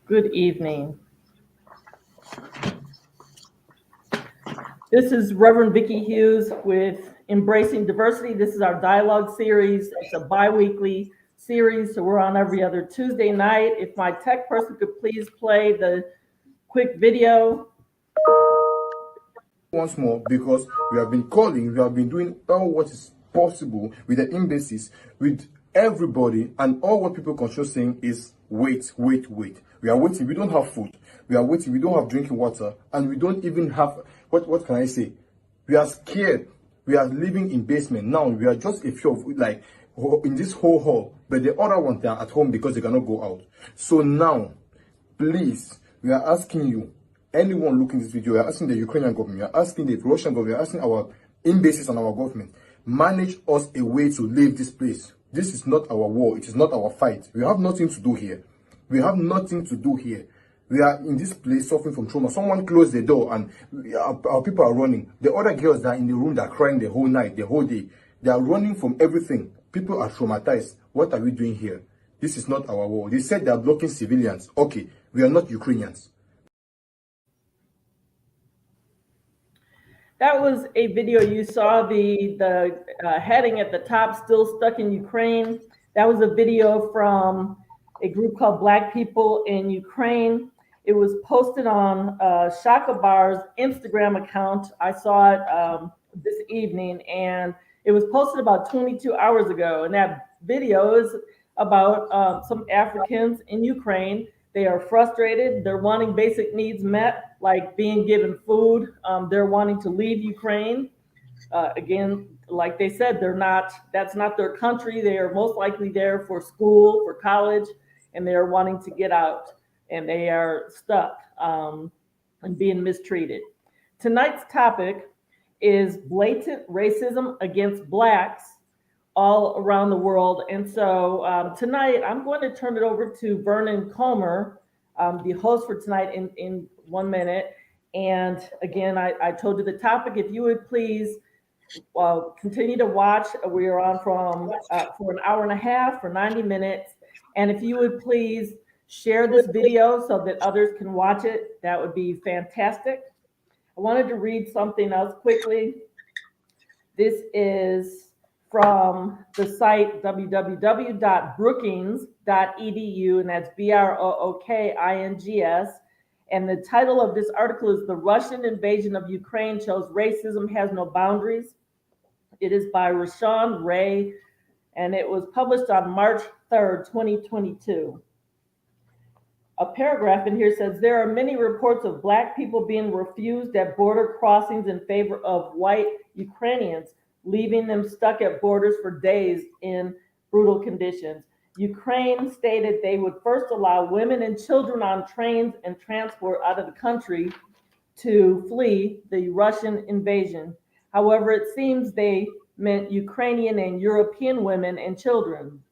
Good evening. This is Reverend Vicki Hughes with Embracing Diversity. This is our dialogue series. It's a bi-weekly series, so we're on every other Tuesday night. If my tech person could please play the quick video. Once more, because we have been calling, we have been doing all what is possible with the embassies, with everybody, and all what people control saying is wait. We are waiting. We don't have food. We are waiting. We don't have drinking water, and we don't even have what can I say? We are scared. We are living in basement now. We are just a few of like in this whole hall, but the other ones they are at home because they cannot go out. So now, please, we are asking you. Anyone looking at this video, we are asking the Ukrainian government, we are asking the Russian government, we are asking our embassies and our government, manage us a way to leave this place. This is not our war. It is not our fight. We have nothing to do here. We have nothing to do here. We are in this place suffering from trauma. Someone closed the door and our people are running. The other girls that are in the room that are crying the whole night, the whole day. They are running from everything. People are traumatized. What are we doing here? This is not our war. They said they are blocking civilians. Okay, we are not Ukrainians. That was a video. You saw the heading at the top, still stuck in Ukraine. That was a video from a group called Black People in Ukraine. It was posted on Shaka Bar's Instagram account. I saw it this evening, and it was posted about 22 hours ago. And that video is about some Africans in Ukraine. They are frustrated. They're wanting basic needs met, like being given food. They're wanting to leave Ukraine. Again, like they said, that's not their country. They are most likely there for school, for college, and they are wanting to get out, and they are stuck and being mistreated. Tonight's topic is blatant racism against Blacks all around the world. And so tonight, I'm going to turn it over to Vernon Comer, the host for tonight, in 1 minute. And again, I told you the topic. If you would please continue to watch. We are on for an hour and a half, for 90 minutes. And if you would please share this video so that others can watch it, that would be fantastic. I wanted to read something else quickly. This is from the site www.brookings.edu, and that's Brookings. And the title of this article is "The Russian Invasion of Ukraine Shows Racism Has No Boundaries." It is by Rashawn Ray, and it was published on March 3rd, 2022. A paragraph in here says, there are many reports of Black people being refused at border crossings in favor of white Ukrainians, leaving them stuck at borders for days in brutal conditions. Ukraine stated they would first allow women and children on trains and transport out of the country to flee the Russian invasion. However, it seems they meant Ukrainian and European women and children.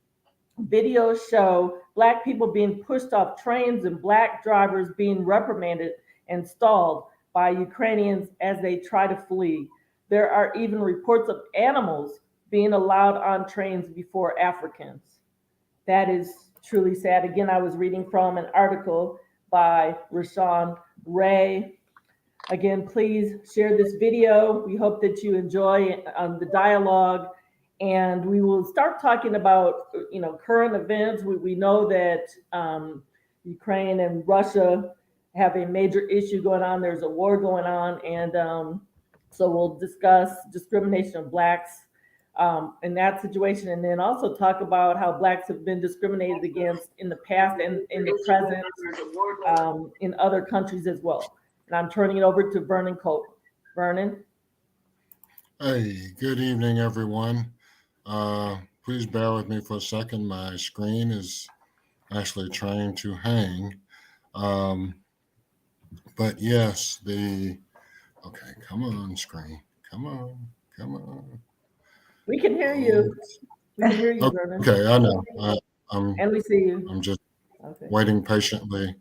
Videos show Black people being pushed off trains and Black drivers being reprimanded and stalled by Ukrainians as they try to flee. There are even reports of animals being allowed on trains before Africans. That is truly sad. Again, I was reading from an article by Rashawn Ray. Again, please share this video. We hope that you enjoy the dialogue, and we will start talking about current events. We know that Ukraine and Russia have a major issue going on. There's a war going on, and so we'll discuss discrimination of Blacks in that situation, and then also talk about how Blacks have been discriminated against in the past and in the present in other countries as well. And I'm turning it over to Vernon Cope. Vernon? Hey, good evening, everyone. Please bear with me for a second. My screen is actually trying to hang. But yes, okay, come on, screen. Come on. We can hear you. We can hear you, Vernon. Okay, I know. And we see you. I'm just waiting patiently.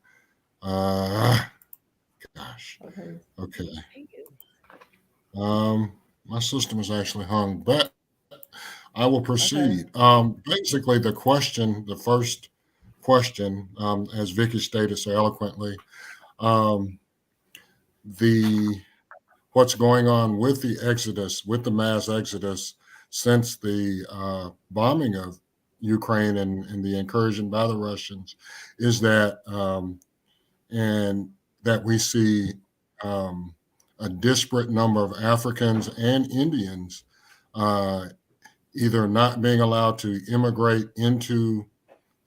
Gosh. Okay. My system is actually hung, but I will proceed. Basically, the question, the first question, as Vicky stated so eloquently, um, what's going on with the exodus, with the mass exodus since the bombing of Ukraine and the incursion by the Russians, is that and that we see a disparate number of Africans and Indians uh, either not being allowed to immigrate into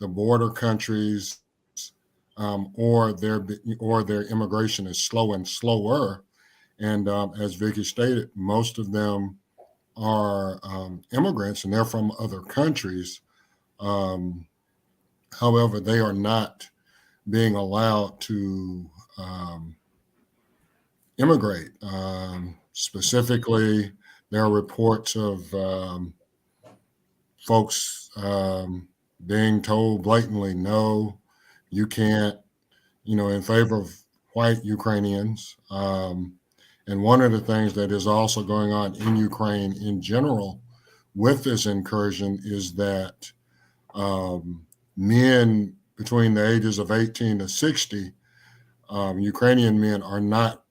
the border countries, or their immigration is slow and slower. And as Vicky stated, most of them are immigrants and they're from other countries. Um, However, they are not being allowed to immigrate. Specifically, there are reports of folks being told blatantly, no, you can't, in favor of white Ukrainians. And one of the things that is also going on in Ukraine in general with this incursion is that men between the ages of 18 to 60, Ukrainian men are not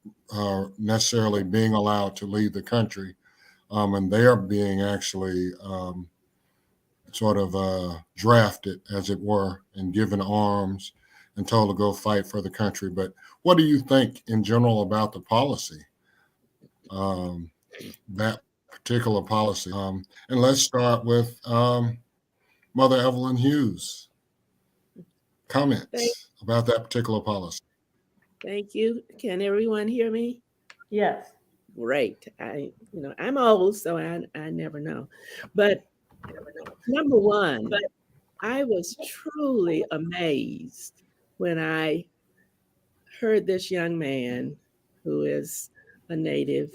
necessarily being allowed to leave the country. And they are being actually sort of drafted, as it were, and given arms and told to go fight for the country. But what do you think in general about the policy, that particular policy? And let's start with Mother Evelyn Hughes. Comments about that particular policy? Thank you. Can everyone hear me? Yes. Great. I'm old, so I never know. But number one, I was truly amazed when I heard this young man, who is a native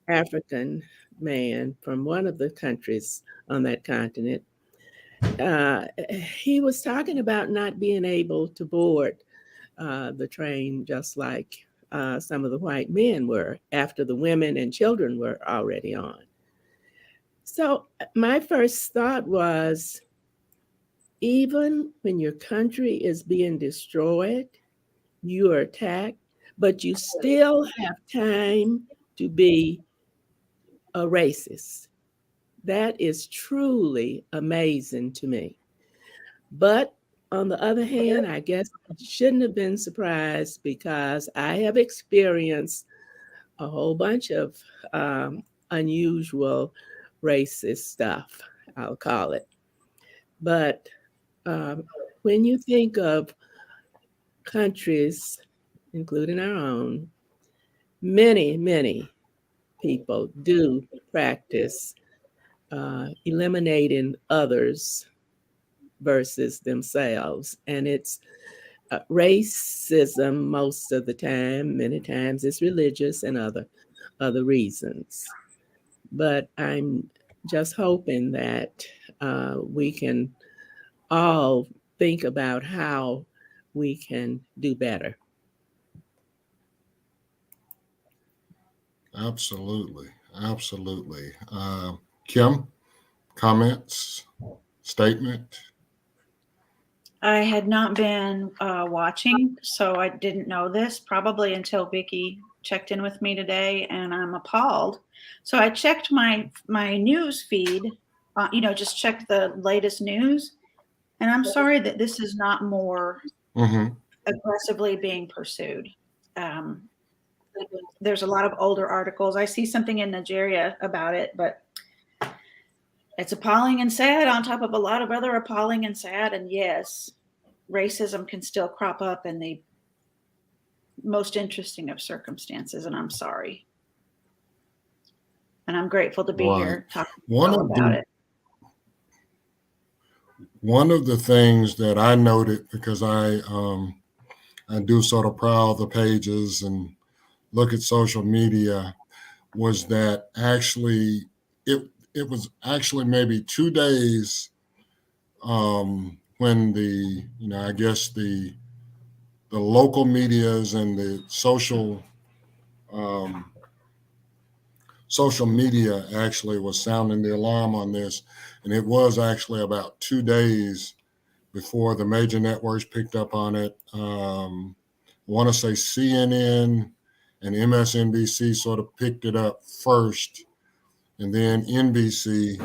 African man from one of the countries on that continent. He was talking about not being able to board the train, just like some of the white men were, after the women and children were already on. So my first thought was, even when your country is being destroyed, you are attacked, but you still have time to be a racist. That is truly amazing to me. But on the other hand, I guess I shouldn't have been surprised, because I have experienced a whole bunch of unusual racist stuff, I'll call it. But when you think of countries, including our own, many, many people do practice eliminating others versus themselves. And it's racism most of the time. Many times it's religious and other reasons. But I'm just hoping that we can all think about how we can do better. Absolutely. Kim, comments, statement? I had not been watching, so I didn't know this probably until Vicky checked in with me today, and I'm appalled. So I checked my news feed, just checked the latest news, and I'm sorry that this is not more aggressively being pursued. There's a lot of older articles. I see something in Nigeria about it, but it's appalling and sad on top of a lot of other appalling and sad. And yes, racism can still crop up in the most interesting of circumstances. And I'm sorry. And I'm grateful to be here talking about it. One of the things that I noted, because I do sort of prowl the pages and look at social media, was that actually it was actually maybe 2 days when I guess the local medias and the social media actually was sounding the alarm on this. And it was actually about 2 days before the major networks picked up on it. I want to say CNN and MSNBC sort of picked it up first, and then NBC,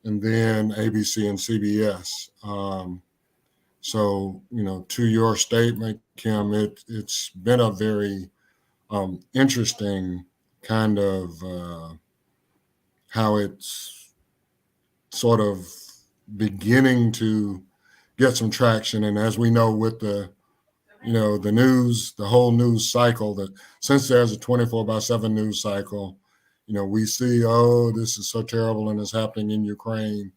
and then ABC and CBS. So, to your statement, Kim, it's been a very interesting kind of how it's sort of beginning to get some traction. And as we know with the news, the whole news cycle, that since there's a 24/7 news cycle, we see, oh, this is so terrible and it's happening in Ukraine.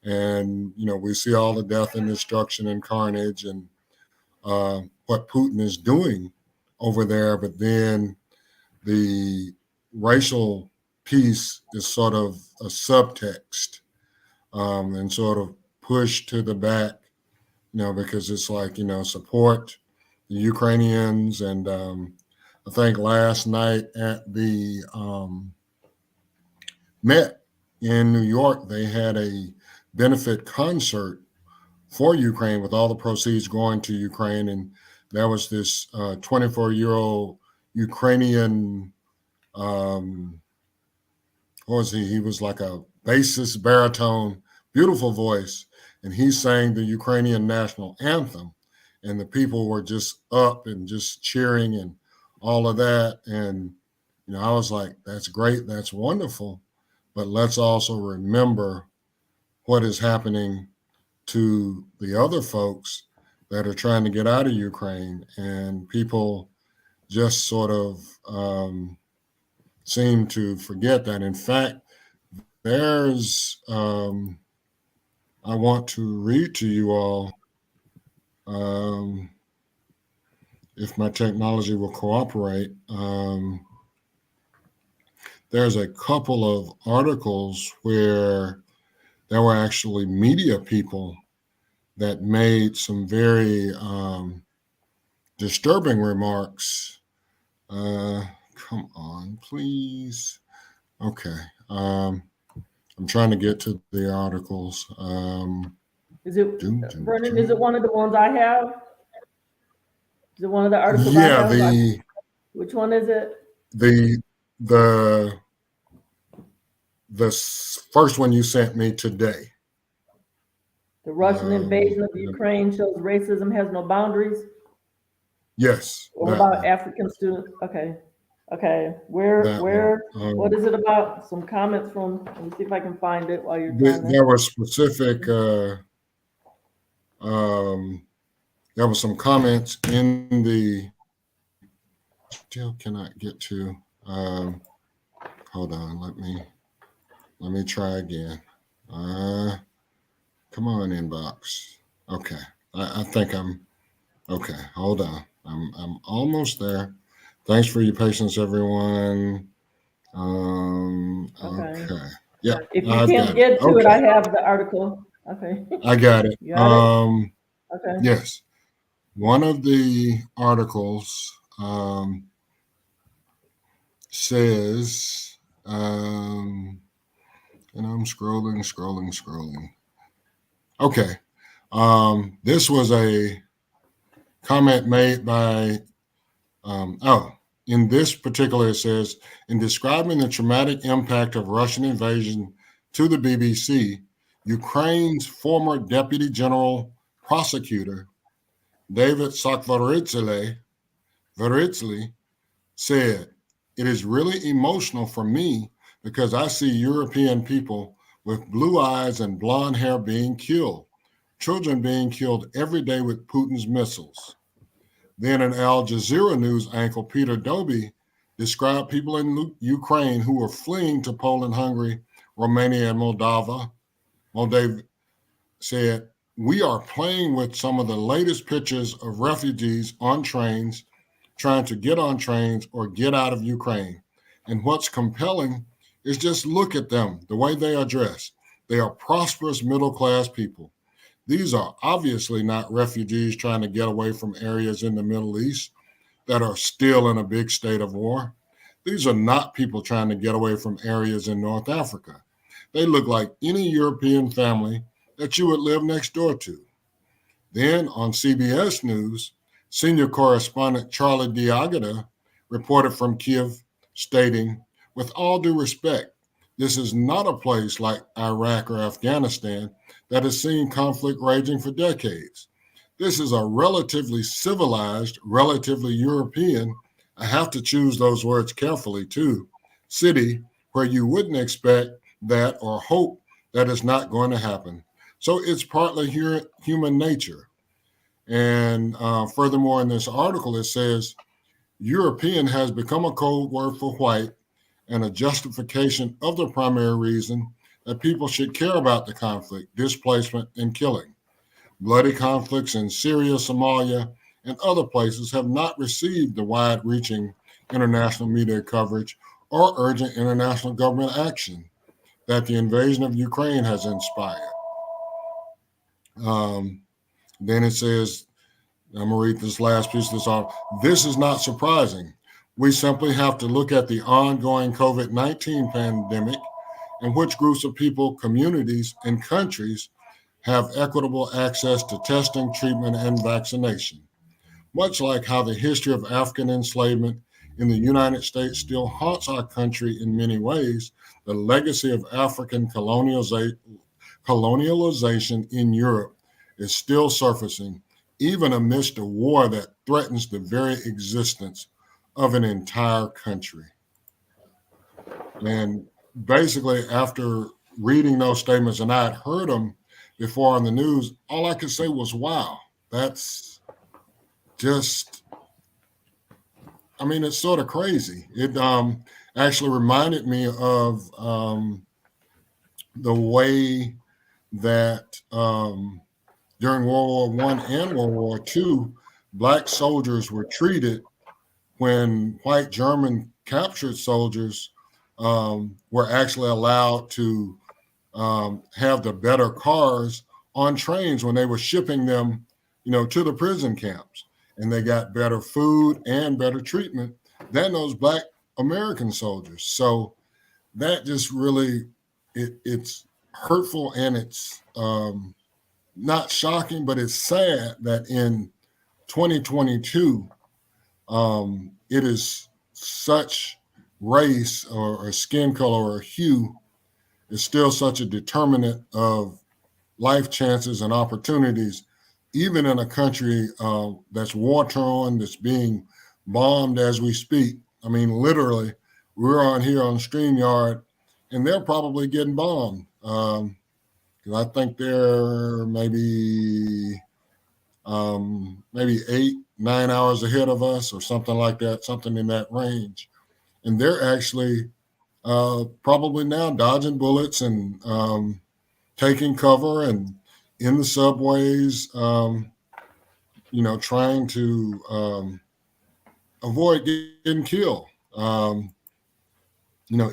And, we see all the death and destruction and carnage and what Putin is doing over there. But then the racial piece is sort of a subtext and sort of pushed to the back, because it's like, support the Ukrainians. And I think last night at the Met in New York, they had a benefit concert for Ukraine with all the proceeds going to Ukraine. And there was this 24-year-old Ukrainian, what was he? He was like a bassist, baritone, beautiful voice. And he sang the Ukrainian national anthem. And the people were just up and just cheering and all of that. And, I was like, that's great. That's wonderful. But let's also remember what is happening to the other folks that are trying to get out of Ukraine. And people just sort of seem to forget that. In fact, there's, I want to read to you all, if my technology will cooperate. There's a couple of articles where there were actually media people that made some very disturbing remarks. Come on, please. Okay. I'm trying to get to the articles. Is it, Vernon, is it one of the ones I have? Is it one of the articles I have? Which one is it? The first one you sent me today. The Russian invasion of Ukraine shows racism has no boundaries? Yes. Or about African students? Okay. Where, what is it about? Some comments from, let me see if I can find it while you're trying to. There were specific, there were some comments in the, still cannot get to, hold on, let me try again. Come on, inbox. Okay, I think okay, hold on. I'm almost there. Thanks for your patience, everyone. Okay. Yeah. If you can't get to it, I have the article. Okay. I got it. Okay. Yes. One of the articles says, and I'm scrolling. Okay. This was a comment made by, in this particular, it says, in describing the traumatic impact of Russian invasion to the BBC, Ukraine's former Deputy General Prosecutor, David Saakvaritsly, said, "It is really emotional for me because I see European people with blue eyes and blonde hair being killed, children being killed every day with Putin's missiles." Then an Al Jazeera news anchor, Peter Doby, described people in Ukraine who were fleeing to Poland, Hungary, Romania, and Moldova. Moldavia said, "We are playing with some of the latest pictures of refugees on trains, trying to get on trains or get out of Ukraine. And what's compelling is just look at them, the way they are dressed. They are prosperous middle-class people. These are obviously not refugees trying to get away from areas in the Middle East that are still in a big state of war. These are not people trying to get away from areas in North Africa. They look like any European family that you would live next door to. Then on CBS News, senior correspondent Charlie D'Agata reported from Kiev, stating, with all due respect, this is not a place like Iraq or Afghanistan that has seen conflict raging for decades. This is a relatively civilized, relatively European, I have to choose those words carefully too, city where you wouldn't expect that or hope that is not going to happen. So it's partly human nature. And furthermore, in this article, it says, European has become a code word for white and a justification of the primary reason that people should care about the conflict, displacement, and killing. Bloody conflicts in Syria, Somalia, and other places have not received the wide-reaching international media coverage or urgent international government action that the invasion of Ukraine has inspired. Then it says, I'm going to read this last piece of this article. This is not surprising. We simply have to look at the ongoing COVID-19 pandemic and which groups of people, communities, and countries have equitable access to testing, treatment, and vaccination. Much like how the history of African enslavement in the United States still haunts our country in many ways, the legacy of African colonialization in Europe is still surfacing, even amidst a war that threatens the very existence of an entire country. And basically, after reading those statements, and I had heard them before on the news, all I could say was, wow, that's just, I mean, it's sort of crazy. It actually reminded me of the way that during World War I and World War II, Black soldiers were treated when white German captured soldiers were actually allowed to have the better cars on trains when they were shipping them, to the prison camps. And they got better food and better treatment than those Black American soldiers. So that just really, it's hurtful, and it's not shocking, but it's sad that in 2022, it is such race or skin color or hue is still such a determinant of life chances and opportunities, even in a country that's war-torn, that's being bombed as we speak. I mean, literally, we're on here on StreamYard, and they're probably getting bombed. I think they're maybe 8-9 hours ahead of us or something like that, something in that range. And they're actually probably now dodging bullets and taking cover and in the subways, trying to avoid getting killed.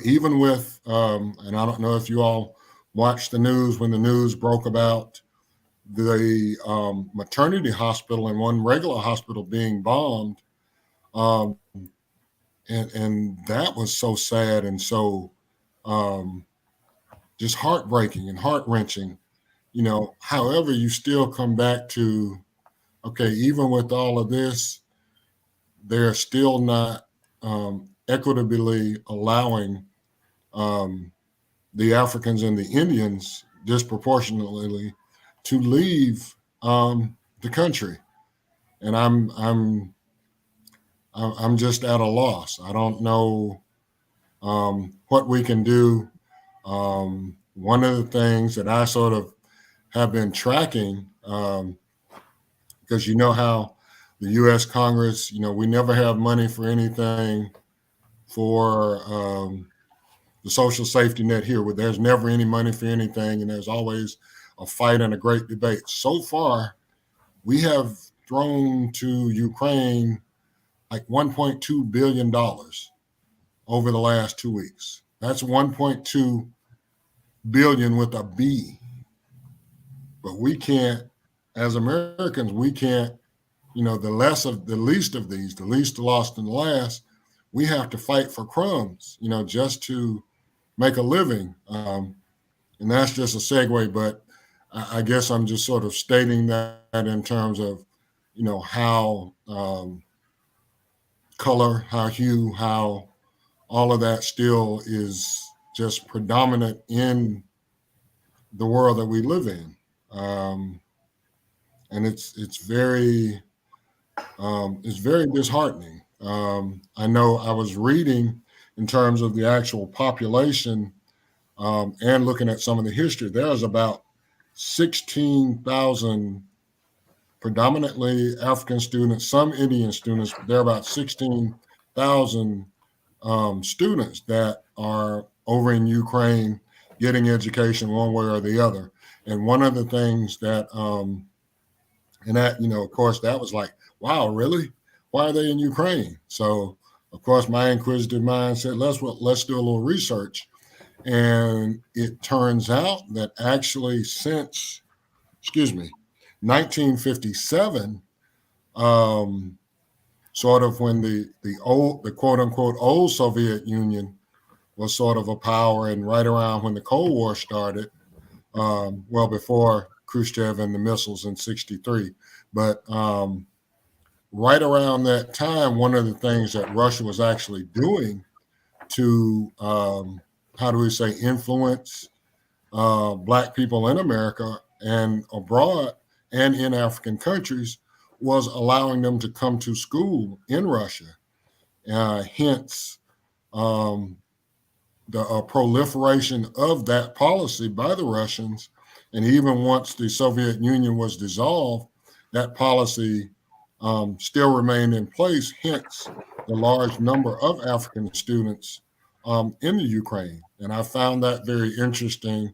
Even with, and I don't know if you all watched the news when the news broke about the maternity hospital and one regular hospital being bombed. And that was so sad and so just heartbreaking and heart-wrenching. However, you still come back to, okay, even with all of this, they're still not equitably allowing the Africans and the Indians disproportionately to leave the country. And I'm just at a loss. I don't know what we can do. One of the things that I sort of have been tracking, because you know how the U.S. Congress, we never have money for anything for the social safety net here, where there's never any money for anything, and there's always a fight and a great debate. So far, we have thrown to Ukraine like $1.2 billion over the last 2 weeks. That's 1.2 billion with a B. But we can't, as Americans, we can't, the least of these, the least lost and last, we have to fight for crumbs, just to make a living. And that's just a segue, but I guess I'm just sort of stating that in terms of, how color, how hue, how all of that still is just predominant in the world that we live in. And it's very disheartening. I know I was reading in terms of the actual population, and looking at some of the history. There's about 16,000 predominantly African students, some Indian students, but there are about 16,000 students that are over in Ukraine getting education one way or the other. And one of the things that, and that, of course, that was like, wow, really? Why are they in Ukraine? So, of course, my inquisitive mind said, let's do a little research. And it turns out that actually since, 1957, sort of when the quote unquote old Soviet Union was sort of a power, and right around when the Cold War started, well, before Khrushchev and the missiles in '63, but right around that time, one of the things that Russia was actually doing to, how do we say, influence Black people in America and abroad and in African countries was allowing them to come to school in Russia. Hence, the proliferation of that policy by the Russians. And even once the Soviet Union was dissolved, that policy still remained in place, hence the large number of African students in the Ukraine. And I found that very interesting,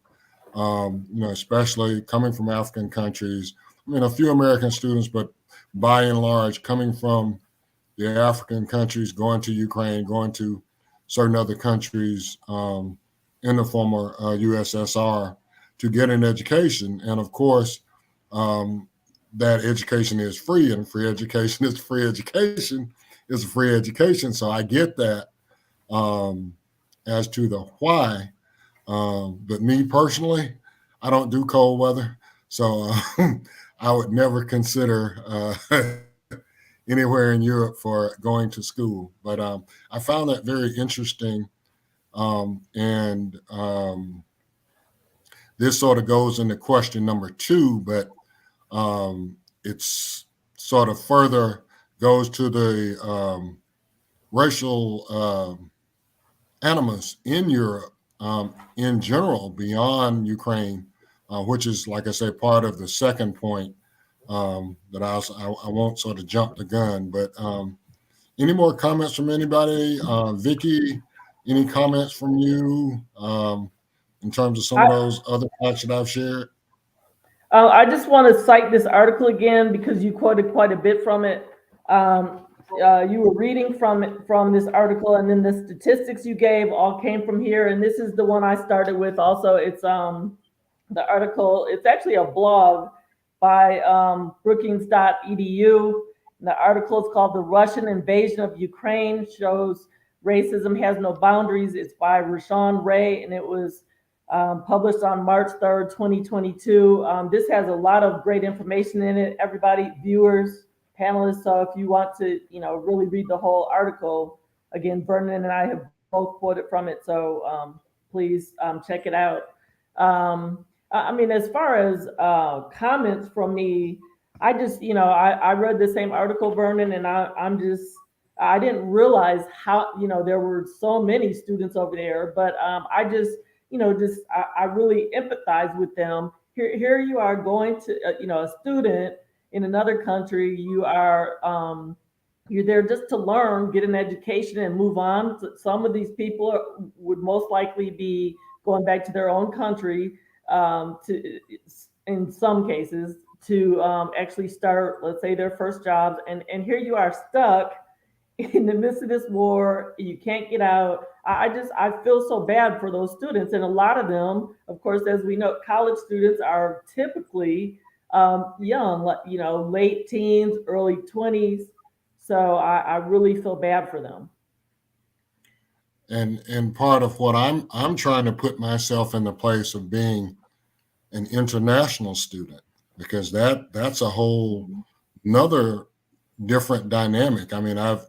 especially coming from African countries. I mean, a few American students, but by and large, coming from the African countries, going to Ukraine, going to certain other countries in the former USSR to get an education. And of course, that education is free, and free education is free education is a free education. So I get that as to the why. But me personally, I don't do cold weather. So I would never consider anywhere in Europe for going to school. But I found that very interesting. And this sort of goes into question number 2, but it's sort of further goes to the racial animus in Europe in general, beyond Ukraine, which is, like I say, part of the second point that I won't sort of jump the gun. But any more comments from anybody? Vicky, any comments from you in terms of some of those other facts that I've shared? I just want to cite this article again because you quoted quite a bit from it. You were reading from this article, and then the statistics you gave all came from here. And this is the one I started with. Also, it's the article. It's actually a blog by Brookings.edu. The article is called "The Russian Invasion of Ukraine Shows Racism Has No Boundaries." It's by Rashawn Ray, and it was published on March 3rd, 2022. This has a lot of great information in it. Everybody, viewers, panelists. So if you want to, really read the whole article, again, Vernon and I have both quoted from it. So please check it out. I mean, as far as comments from me, I just, I read the same article, Vernon, and I didn't realize how, there were so many students over there, but I just, I really empathize with them. Here you are going to, a student in another country. You are, you're there just to learn, get an education, and move on. Some of these people would most likely be going back to their own country, in some cases, to actually start, let's say, their first jobs. And here you are stuck in the midst of this war. You can't get out. I feel so bad for those students. And a lot of them, of course, as we know, college students are typically young, late teens, early 20s. So I really feel bad for them. And part of what I'm trying to put myself in the place of being an international student, because that's a whole another different dynamic. I mean, I've,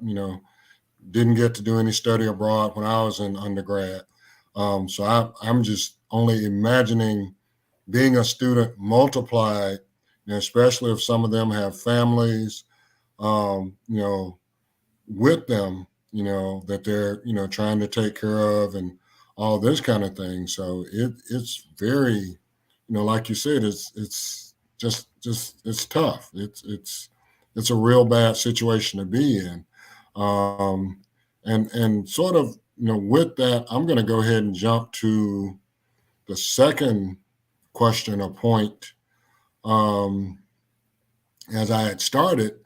didn't get to do any study abroad when I was in undergrad. So I'm just only imagining being a student multiplied, especially if some of them have families, with them, that they're, trying to take care of and all this kind of thing. So it's very, like you said, it's just it's tough. It's a real bad situation to be in. And sort of, with that, I'm going to go ahead and jump to the second question or point. As I had started,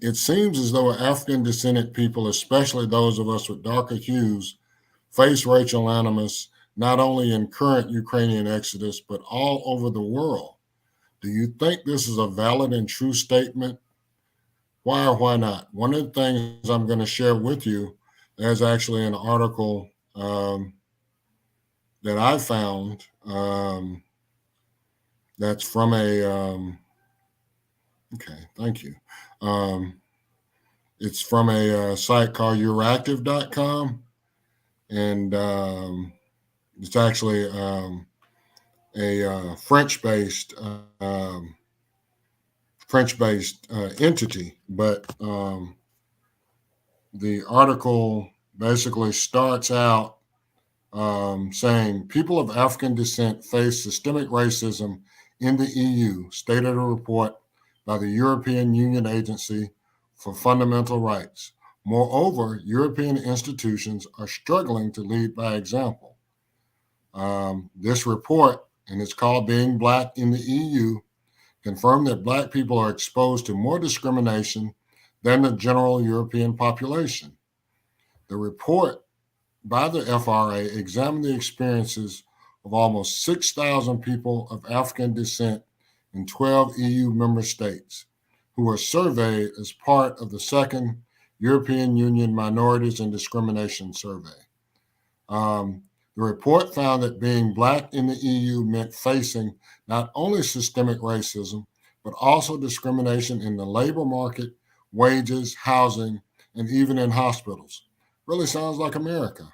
it seems as though African descended people, especially those of us with darker hues, face racial animus not only in current Ukrainian exodus, but all over the world. Do you think this is a valid and true statement? Why or why not? One of the things I'm going to share with you, there's actually an article that I found that's from okay, thank you. It's from a site called Euractiv.com, and it's actually a French-based entity, but the article basically starts out saying people of African descent face systemic racism in the EU, stated a report by the European Union Agency for Fundamental Rights. Moreover, European institutions are struggling to lead by example. This report, and it's called Being Black in the EU, confirmed that Black people are exposed to more discrimination than the general European population. The report by the FRA examined the experiences of almost 6,000 people of African descent in 12 EU member states who were surveyed as part of the second European Union Minorities and Discrimination Survey. The report found that being Black in the EU meant facing not only systemic racism, but also discrimination in the labor market, wages, housing, and even in hospitals. Really sounds like America.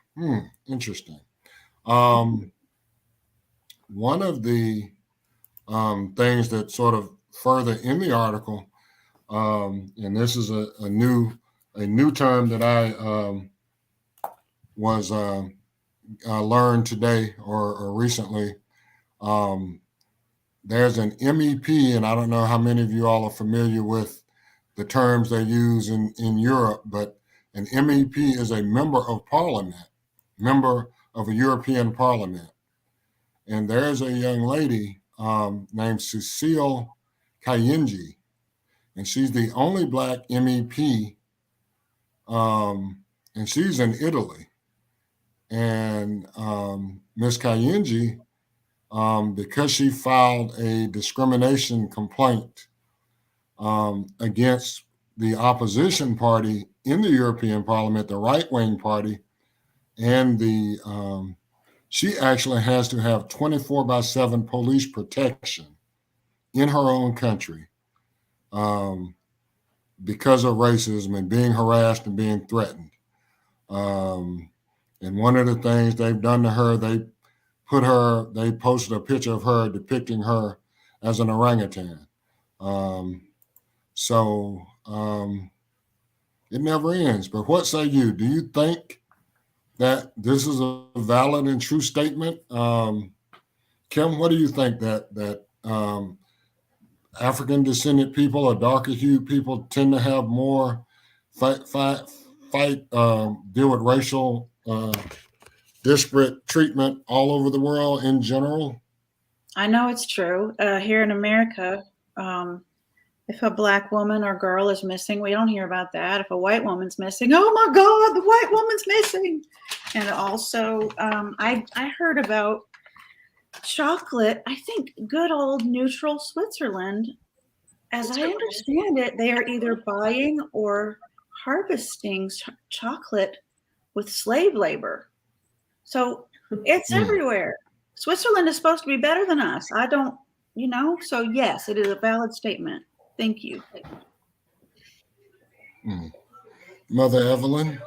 Interesting. One of the things that sort of further in the article, and this is a new term that I was learned today or recently. There's an MEP, and I don't know how many of you all are familiar with the terms they use in Europe, but an MEP is a member of parliament, member of a European parliament. And there's a young lady named Cecile Kayenji, and she's the only Black MEP, and she's in Italy. And Ms. Kayenji, because she filed a discrimination complaint against the opposition party in the European Parliament, the right-wing party, and she actually has to have 24/7 police protection in her own country because of racism and being harassed and being threatened. And one of the things they've done to her, they posted a picture of her depicting her as an orangutan. So it never ends. But what say you? Do you think that this is a valid and true statement? Kim, what do you think that African descended people or darker hued people tend to have more deal with racial disparate treatment all over the world in general? I know it's true. Here in America, if a Black woman or girl is missing, we don't hear about that. If a white woman's missing, oh my God, the white woman's missing. And also, I heard about chocolate. I think good old neutral Switzerland, as I understand it, they are either buying or harvesting chocolate with slave labor. So it's everywhere. Switzerland is supposed to be better than us. I don't, so yes, it is a valid statement. Thank you. Mother Evelyn,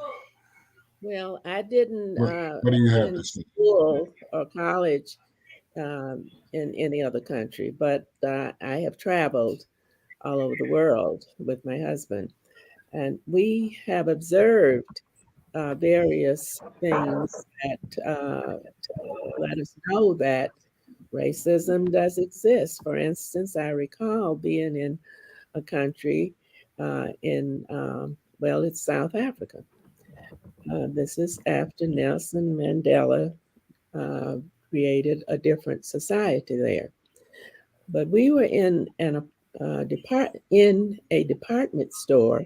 Well, I didn't what do you have to attend say? school or college in any other country, but I have traveled all over the world with my husband, and we have observed various things that let us know that racism does exist. For instance, I recall being in a country well, it's South Africa. This is after Nelson Mandela uh, created a different society there. But we were in a department store,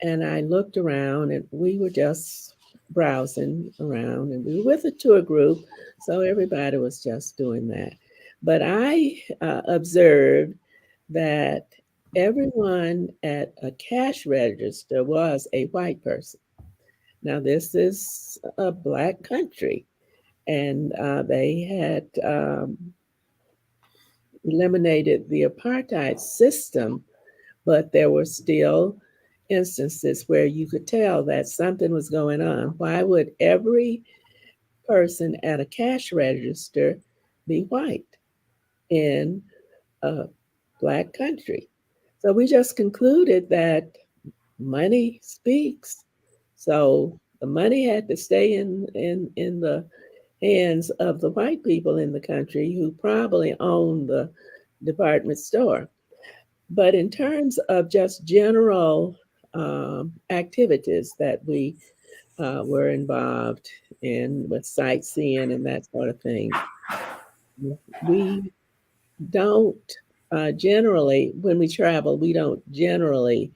and I looked around, and we were just browsing around, and we were with a tour group, so everybody was just doing that. But I observed that everyone at a cash register was a white person. Now, this is a Black country, and they had eliminated the apartheid system, but there were still instances where you could tell that something was going on. Why would every person at a cash register be white in a Black country? So we just concluded that money speaks. So the money had to stay in the hands of the white people in the country who probably owned the department store. But in terms of just general activities that we were involved in with sightseeing and that sort of thing, we don't generally, when we travel, we don't generally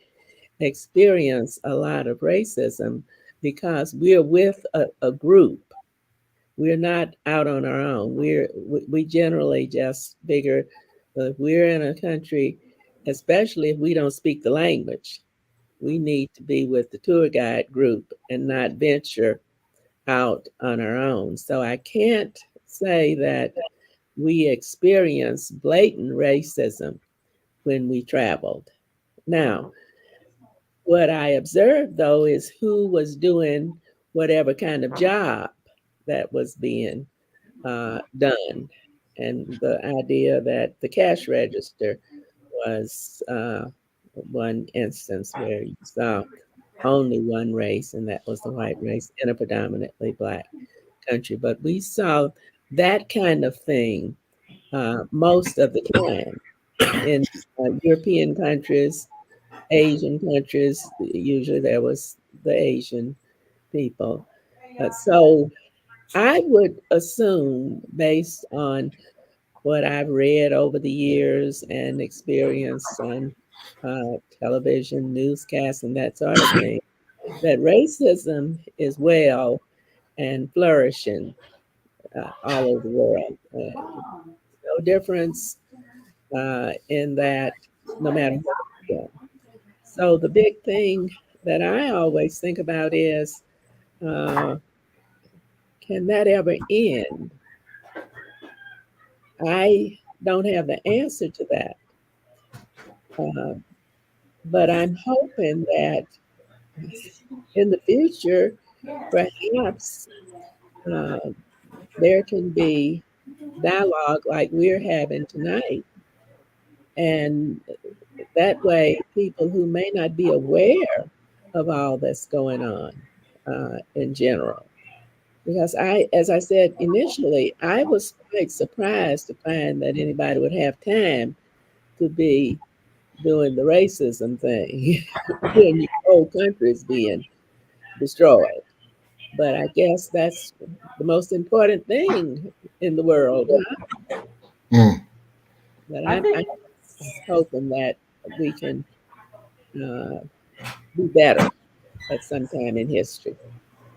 experience a lot of racism because we're with a group. We're not out on our own. We generally just figure if we're in a country, especially if we don't speak the language, we need to be with the tour guide group and not venture out on our own. So I can't say that we experience blatant racism when we traveled. Now, what I observed though is who was doing whatever kind of job that was being done. And the idea that the cash register was one instance where you saw only one race, and that was the white race in a predominantly Black country. But we saw that kind of thing most of the time in European countries, Asian countries. Usually there was the Asian people. So I would assume, based on what I've read over the years and experienced on television, newscasts, and that sort of thing, that racism is well and flourishing all over the world. No difference in that, no matter what you're doing. So the big thing that I always think about is, uh, can that ever end? I don't have the answer to that. Uh, but I'm hoping that in the future, perhaps uh, there can be dialogue like we're having tonight. And that way, people who may not be aware of all that's going on in general. Because as I said initially, I was quite surprised to find that anybody would have time to be doing the racism thing when your whole country is being destroyed. But I guess that's the most important thing in the world. Huh? Mm. But I I'm think hoping that we can uh, do better at some time in history.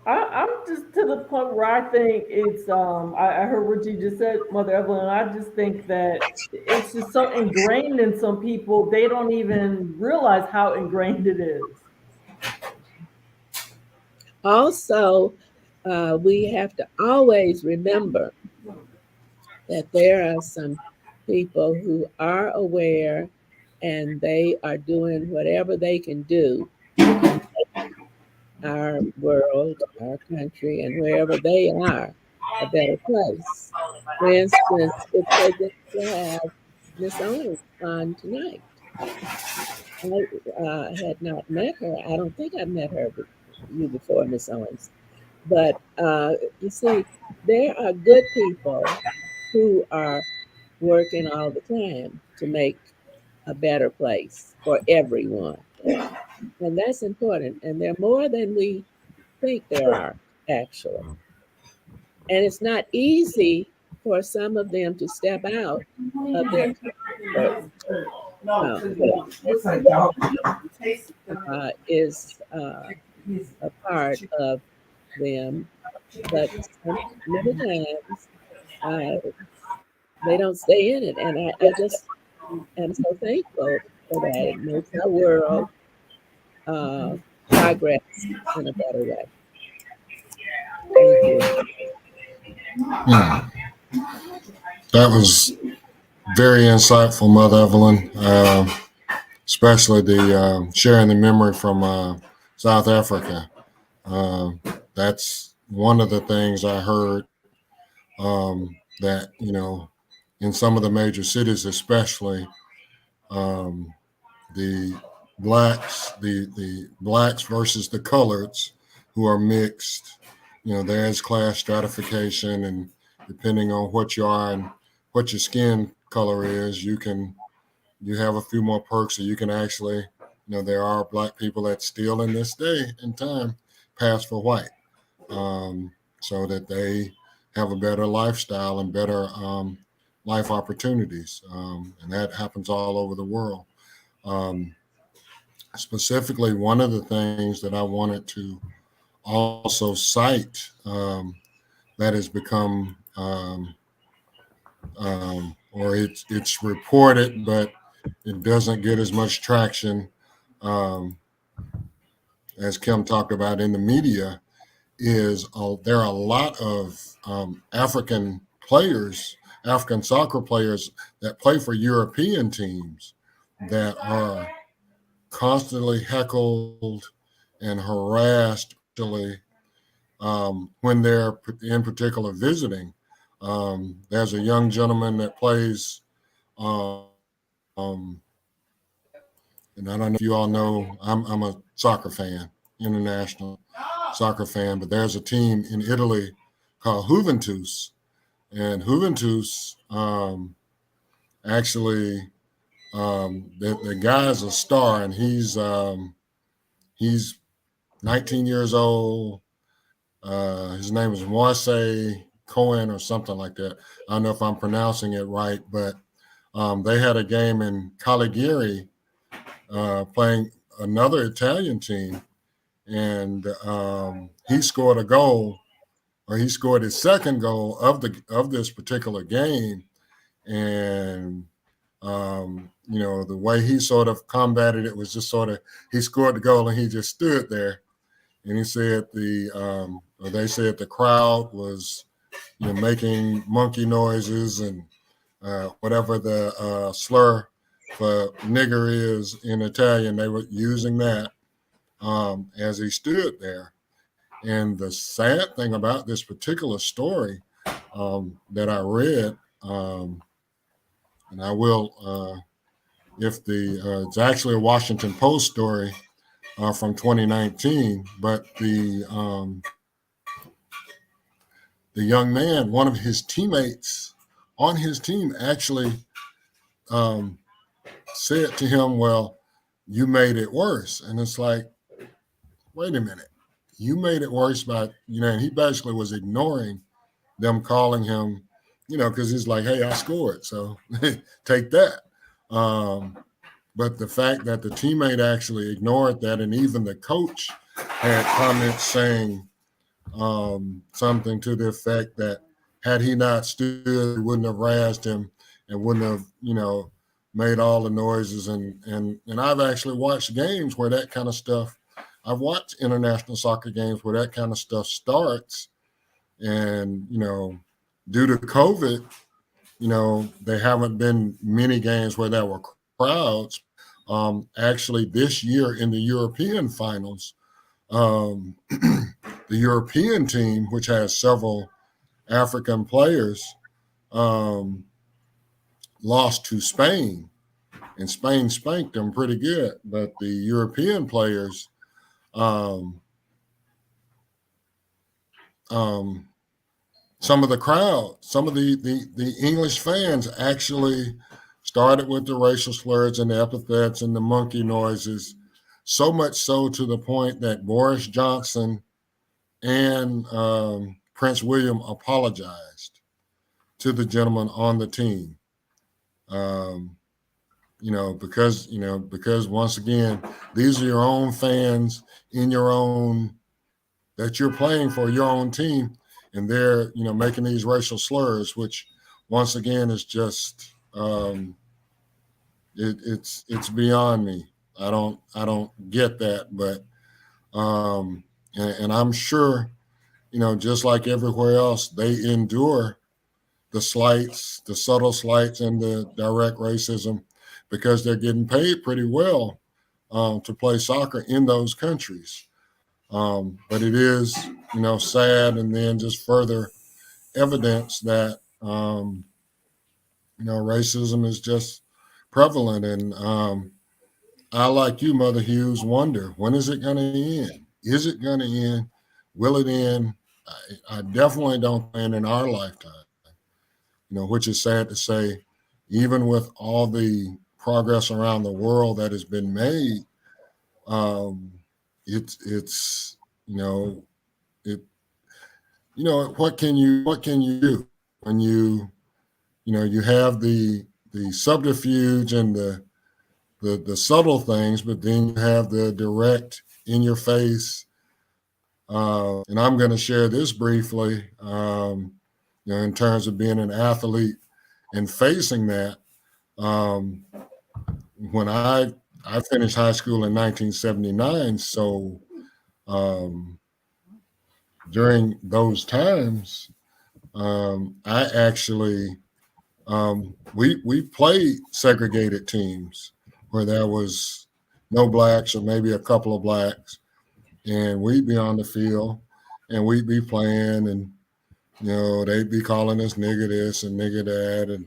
I'm just to the point where I think it's I heard what you just said, Mother Evelyn. I just think that it's just so ingrained in some people they don't even realize how ingrained it is. Also, we have to always remember that there are some people who are aware and they are doing whatever they can do to our world, our country, and wherever they are, a better place. For instance, it's so good to have Miss Owens on tonight. I had not met her. I don't think I've met her you before, Miss Owens. But you see, there are good people who are working all the time to make a better place for everyone. And that's important. And there are more than we think there are, actually. And it's not easy for some of them to step out of their comfort zone. Is a part of them, but many times they don't stay in it. And I just am so thankful for that. It makes our world progress in a better way. Thank you. That was very insightful, Mother Evelyn, especially the sharing the memory from South Africa. That's one of the things I heard that, in some of the major cities, especially the blacks versus the coloreds who are mixed. There is class stratification, and depending on what you are and what your skin color is, you have a few more perks, or you can actually, there are black people that still in this day and time pass for white, so that they have a better lifestyle and better life opportunities, and that happens all over the world. Specifically, one of the things that I wanted to also cite that has become, or it's reported, but it doesn't get as much traction as Kim talked about in the media, is there are a lot of African soccer players that play for European teams that are constantly heckled and harassed when they're in particular visiting. There's a young gentleman that plays, and I don't know if you all know, I'm a soccer fan, international soccer fan, but there's a team in Italy called Juventus, and Juventus actually, the guy's a star, and he's 19 years old. His name is Moise Cohen or something like that. I don't know if I'm pronouncing it right, but they had a game in Caligari playing another Italian team, and he scored a goal, or he scored his second goal of this particular game, and the way he sort of combated it was just sort of, he scored the goal and he just stood there, and he said they said the crowd was making monkey noises and whatever the slur for nigger is in Italian, they were using that as he stood there. And the sad thing about this particular story that I read, and I will, it's actually a Washington Post story from 2019, but the young man, one of his teammates on his team, actually said to him, "Well, you made it worse." And it's like, wait a minute, you made it worse by, and he basically was ignoring them calling him, because he's like, "Hey, I scored, so take that." But the fact that the teammate actually ignored that, and even the coach had comments saying something to the effect that had he not stood, he wouldn't have razzed him and wouldn't have, made all the noises. And I've actually watched games where that kind of stuff, I've watched international soccer games where that kind of stuff starts. And, due to COVID, there haven't been many games where there were crowds. Actually, this year in the European finals, the European team, which has several African players, lost to Spain, and Spain spanked them pretty good. But the European players, um, some of the crowd, some of the English fans actually started with the racial slurs and the epithets and the monkey noises, so much so to the point that Boris Johnson and Prince William apologized to the gentleman on the team. Because once again, these are your own fans in your own, that you're playing for your own team, and they're, making these racial slurs, which once again is just, it's beyond me. I don't get that, but, and I'm sure, just like everywhere else, they endure the slights, the subtle slights, and the direct racism because they're getting paid pretty well to play soccer in those countries. But it is, sad, and then just further evidence that, racism is just prevalent. And I, like you, Mother Hughes, wonder, when is it going to end? Is it going to end? Will it end? I definitely don't think in our lifetime, which is sad to say, even with all the progress around the world that has been made, it's what can you do when you have the subterfuge and the subtle things, but then you have the direct in your face. And I'm going to share this briefly, in terms of being an athlete and facing that. When I finished high school in 1979, so during those times, I actually we played segregated teams where there was no blacks or maybe a couple of blacks, and we'd be on the field and we'd be playing, and they'd be calling us nigger this and nigger that, and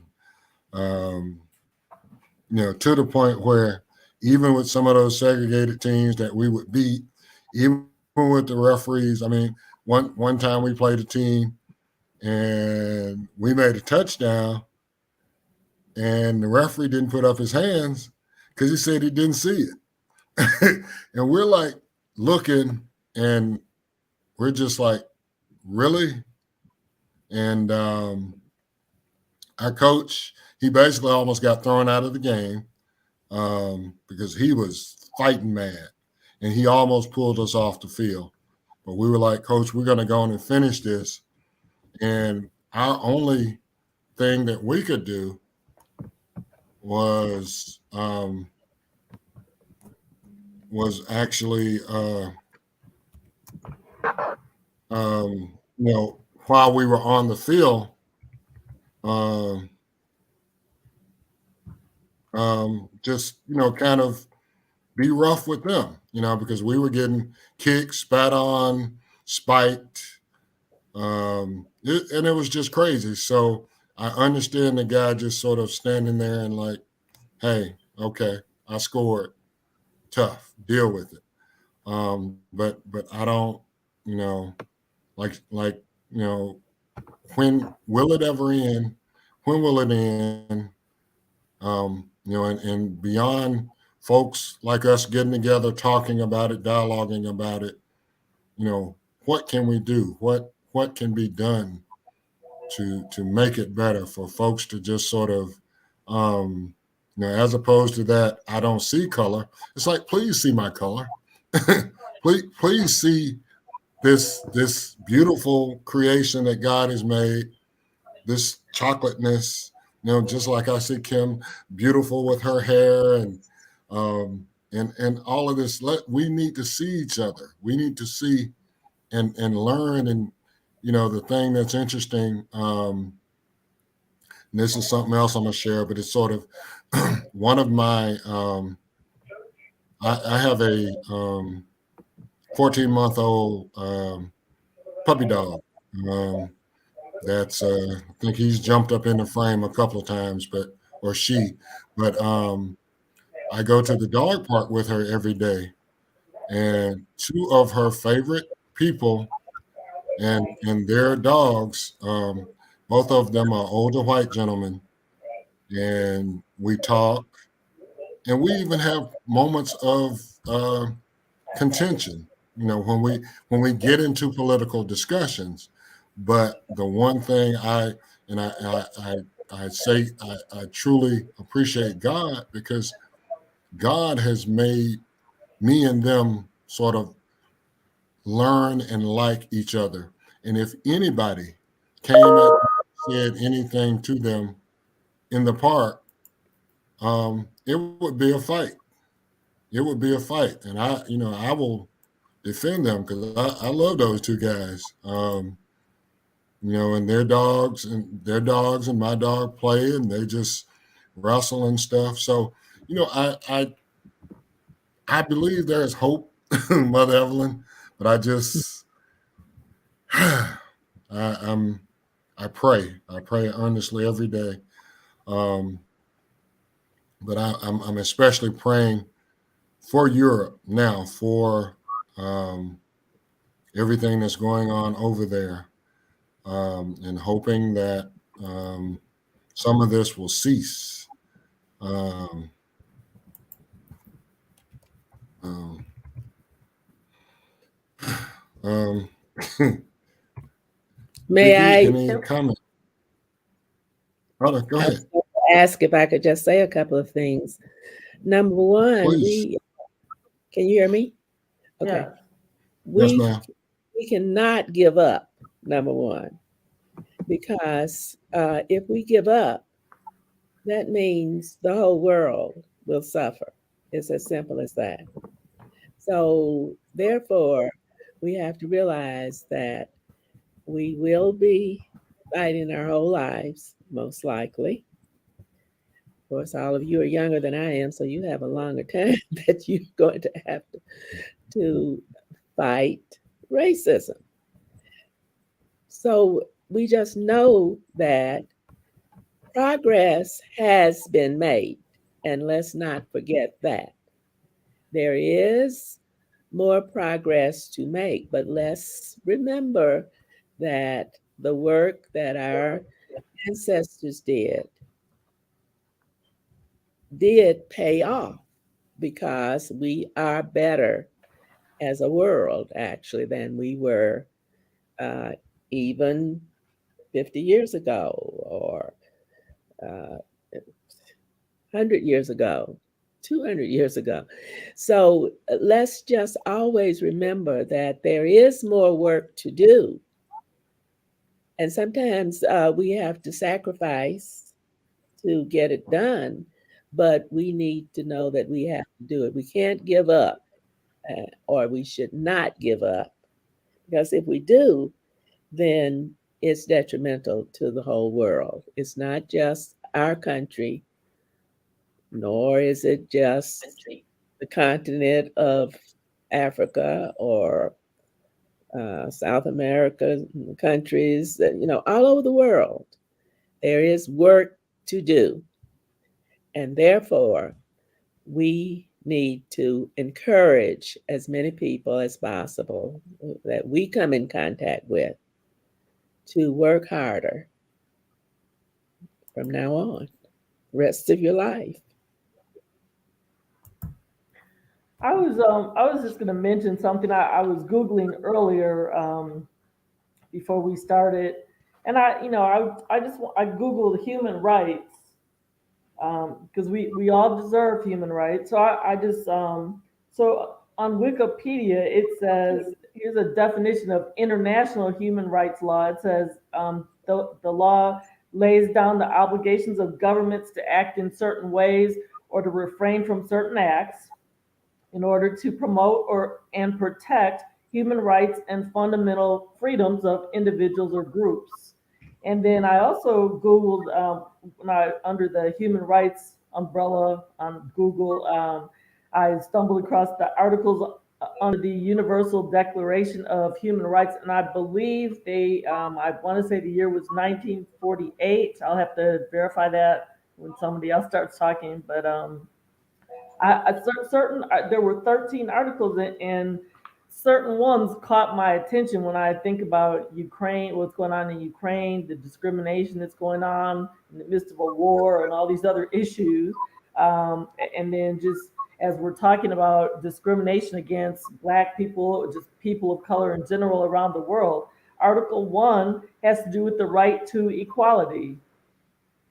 to the point where even with some of those segregated teams that we would beat, even with the referees, I mean, one time we played a team and we made a touchdown, and the referee didn't put up his hands because he said he didn't see it. And we're like looking, and we're just like, really? And our coach, he basically almost got thrown out of the game because he was fighting mad, and he almost pulled us off the field. But we were like, Coach, we're going to go on and finish this. And our only thing that we could do was actually, while we were on the field, just, kind of be rough with them, because we were getting kicked, spat on, spiked, and it was just crazy. So I understand the guy just sort of standing there and like, hey, okay, I scored, tough, deal with it. But I don't, when will it ever end? When will it end? And beyond folks like us getting together, talking about it, dialoguing about it, what can we do? What can be done to make it better for folks to just sort of, as opposed to that, I don't see color. It's like, please see my color. please see this beautiful creation that God has made, this chocolateness, just like I see Kim beautiful with her hair and all of this. We need to see each other. We need to see and learn. And, the thing that's interesting, and this is something else I'm gonna share, but it's sort of one of my. I have a 14-month-old puppy dog. That's I think he's jumped up in the frame a couple of times, or she, but I go to the dog park with her every day, and two of her favorite people and their dogs, both of them are older white gentlemen, and we talk, and we even have moments of contention, when we get into political discussions. But the one thing I say I truly appreciate God, because God has made me and them sort of learn and like each other. And if anybody came at them, said anything to them in the park, it would be a fight. It would be a fight, and I will defend them, because I love those two guys. And their dogs and my dog play, and they just wrestle and stuff. So, I believe there is hope, Mother Evelyn, but I just I pray earnestly every day. Um, but I'm especially praying for Europe now, for everything that's going on over there, and hoping that some of this will cease. Um, um, um, May Vicky, I? any comment? Brother, go I ahead, was going to ask if I could just say a couple of things. Number one, please. can you hear me? Okay. Yeah. Yes, We ma'am. cannot give up, number one, because if we give up, that means the whole world will suffer. It's as simple as that. So, therefore, we have to realize that we will be fighting our whole lives, most likely. Of course, all of you are younger than I am, so you have a longer time that you're going to have to fight racism. So we just know that progress has been made, and let's not forget that. There is more progress to make, but let's remember that the work that our ancestors did pay off, because we are better as a world, actually, than we were uh, even 50 years ago, or 100 years ago, 200 years ago. So let's just always remember that there is more work to do. And sometimes we have to sacrifice to get it done, but we need to know that we have to do it. We can't give up, or we should not give up, because if we do, then it's detrimental to the whole world. It's not just our country, nor is it just the continent of Africa or South America countries, all over the world. There is work to do. And therefore, we need to encourage as many people as possible that we come in contact with to work harder from now on, rest of your life. I was just going to mention something I was googling earlier, before we started, and I googled human rights, because we all deserve human rights. So I just so on Wikipedia it says, here's a definition of international human rights law. It says, the law lays down the obligations of governments to act in certain ways or to refrain from certain acts in order to promote and protect human rights and fundamental freedoms of individuals or groups. And then I also Googled under the human rights umbrella on Google. I stumbled across the articles under the Universal Declaration of Human Rights, and I believe I want to say the year was 1948. I'll have to verify that when somebody else starts talking, but there were 13 articles and certain ones caught my attention when I think about Ukraine, what's going on in Ukraine, the discrimination that's going on in the midst of a war and all these other issues. And then just as we're talking about discrimination against Black people, just people of color in general around the world, Article 1 has to do with the right to equality.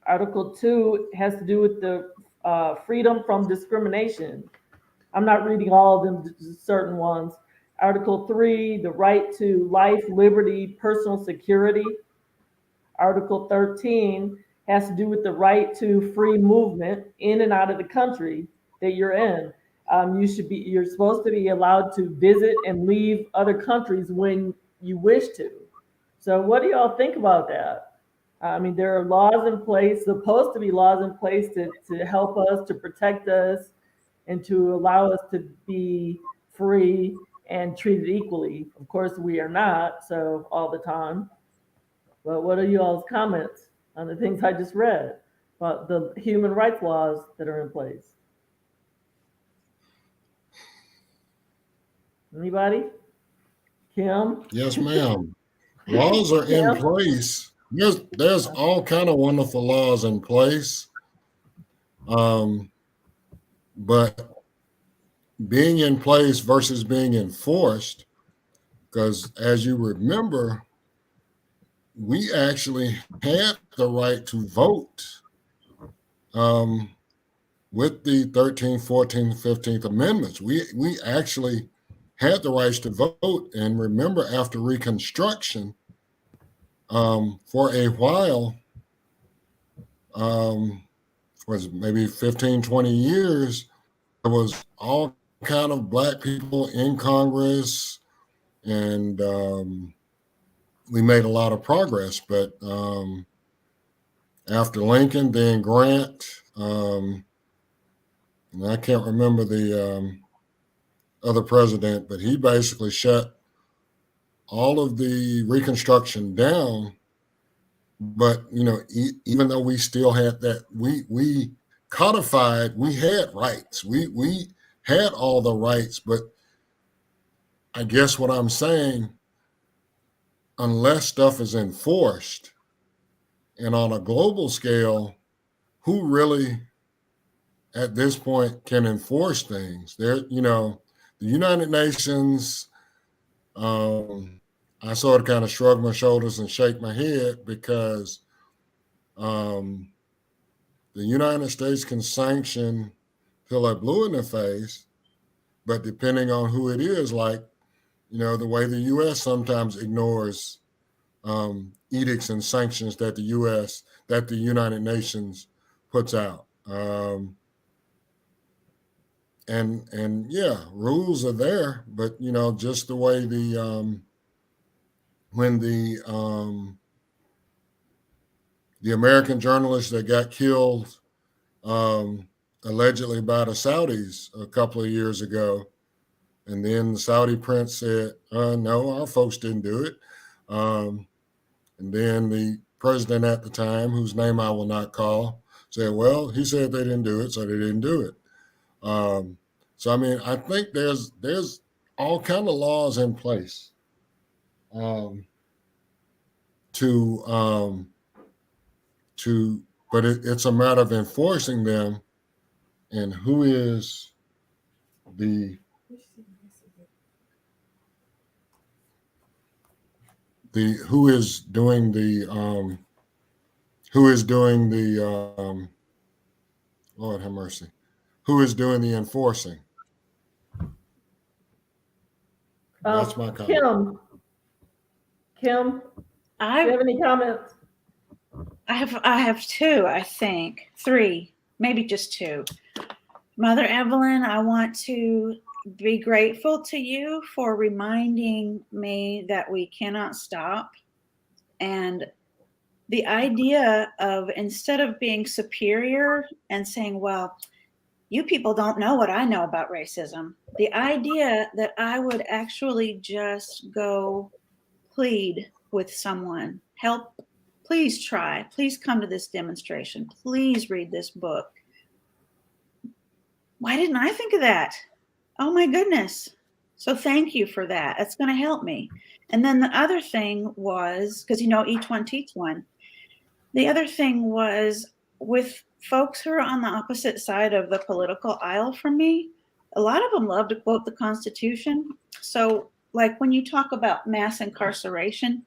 Article 2 has to do with the freedom from discrimination. I'm not reading all of them, just certain ones. Article 3, the right to life, liberty, personal security. Article 13 has to do with the right to free movement in and out of the country that you're in. You're supposed to be allowed to visit and leave other countries when you wish to. So what do y'all think about that? I mean, there are laws in place, supposed to be laws in place to help us, to protect us, and to allow us to be free and treated equally. Of course, we are not, so all the time. But what are you all's comments on the things I just read about the human rights laws that are in place? Anybody? Kim? Yes, ma'am. Laws are in Kim? place. There's all kind of wonderful laws in place. But being in place versus being enforced, because as you remember, we actually had the right to vote with the 13th, 14th, 15th Amendments. We actually had the rights to vote. And remember, after Reconstruction, for a while, was maybe 15, 20 years, there was all kind of Black people in Congress, and we made a lot of progress. But after Lincoln, then Grant, and I can't remember the other president, but he basically shut all of the Reconstruction down. But even though we still had that, we codified, we had rights, we had all the rights. But I guess what I'm saying, unless stuff is enforced, and on a global scale, who really at this point can enforce things? The United Nations. I sort of kind of shrug my shoulders and shake my head because the United States can sanction till they're blue in the face, but depending on who it is, like, the way the U.S. sometimes ignores edicts and sanctions that the United Nations puts out. And yeah, rules are there, but just the way when the American journalist that got killed allegedly by the Saudis a couple of years ago, and then the Saudi prince said, no, our folks didn't do it. And then the president at the time, whose name I will not call, said, well, he said they didn't do it, so they didn't do it. So, I mean, I think there's all kind of laws in place but it's a matter of enforcing them, and who is doing the Lord have mercy, who is doing the enforcing? That's my comment. Kim, do you have any comments? I have two, I think. Three, maybe just two. Mother Evelyn, I want to be grateful to you for reminding me that we cannot stop and the idea of, instead of being superior and saying, well, you people don't know what I know about racism, the idea that I would actually just go plead with someone, help, please try, please come to this demonstration, please read this book. Why didn't I think of that? Oh my goodness. So thank you for that. That's going to help me. And then the other thing was, because each one teach one. The other thing was, with folks who are on the opposite side of the political aisle from me, a lot of them love to quote the Constitution. So, like when you talk about mass incarceration,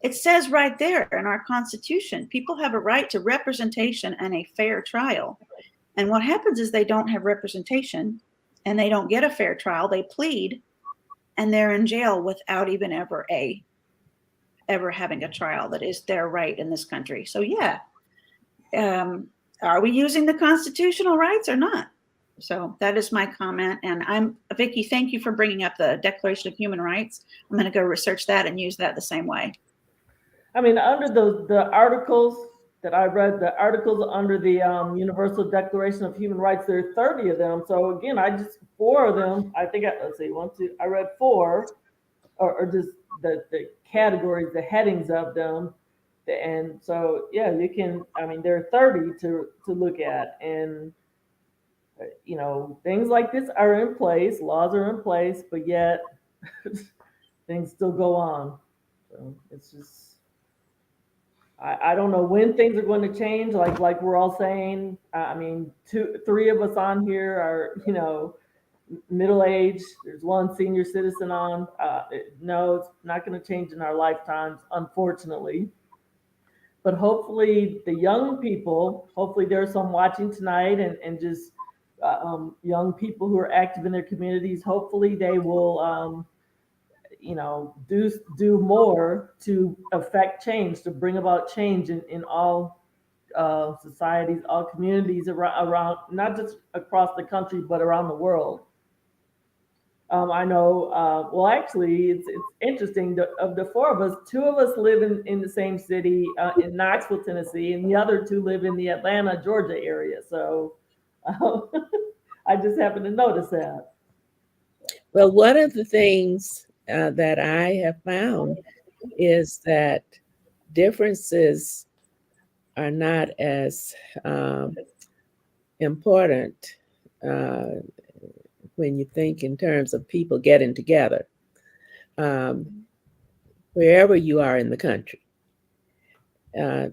it says right there in our Constitution, people have a right to representation and a fair trial. And what happens is they don't have representation and they don't get a fair trial. They plead and they're in jail without even ever having a trial that is their right in this country. So yeah, are we using the constitutional rights or not? So that is my comment. And Vicki, thank you for bringing up the Declaration of Human Rights. I'm going to go research that and use that the same way. I mean, under the articles that I read, the articles under the Universal Declaration of Human Rights, there are 30 of them. So again, four of them, I think, let's see, I read four, or just the categories, the headings of them. And so, yeah, there are 30 to look at. And, things like this are in place, laws are in place, but yet things still go on. So it's just, I don't know when things are going to change. Like we're all saying, three of us on here are, middle age. There's one senior citizen on. No, it's not going to change in our lifetimes, unfortunately. But hopefully the young people, hopefully there's some watching tonight, and just young people who are active in their communities, hopefully they will do more to affect change, to bring about change in all societies, all communities around, not just across the country, but around the world. I know, well, actually, it's interesting. Of the four of us, two of us live in the same city, in Knoxville, Tennessee, and the other two live in the Atlanta, Georgia area. So I just happened to notice that. Well, one of the things that I have found is that differences are not as important when you think in terms of people getting together, wherever you are in the country,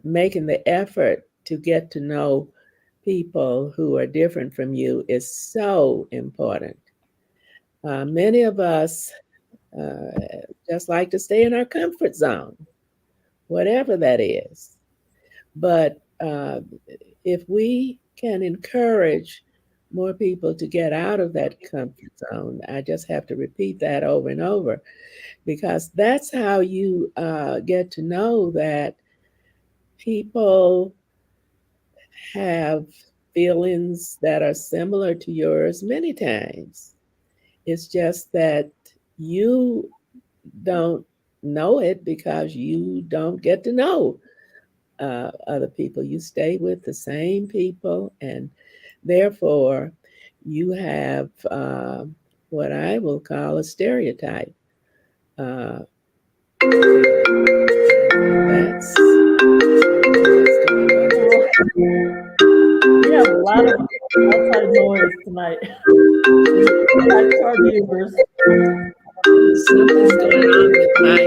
making the effort to get to know people who are different from you is so important. Many of us just like to stay in our comfort zone, whatever that is. But if we can encourage more people to get out of that comfort zone, I just have to repeat that over and over, because that's how you get to know that people have feelings that are similar to yours many times. It's just that you don't know it because you don't get to know other people. You stay with the same people, and therefore you have what I will call a stereotype. That's we have a lot of outside noise tonight. That's our viewers. Something's going on with my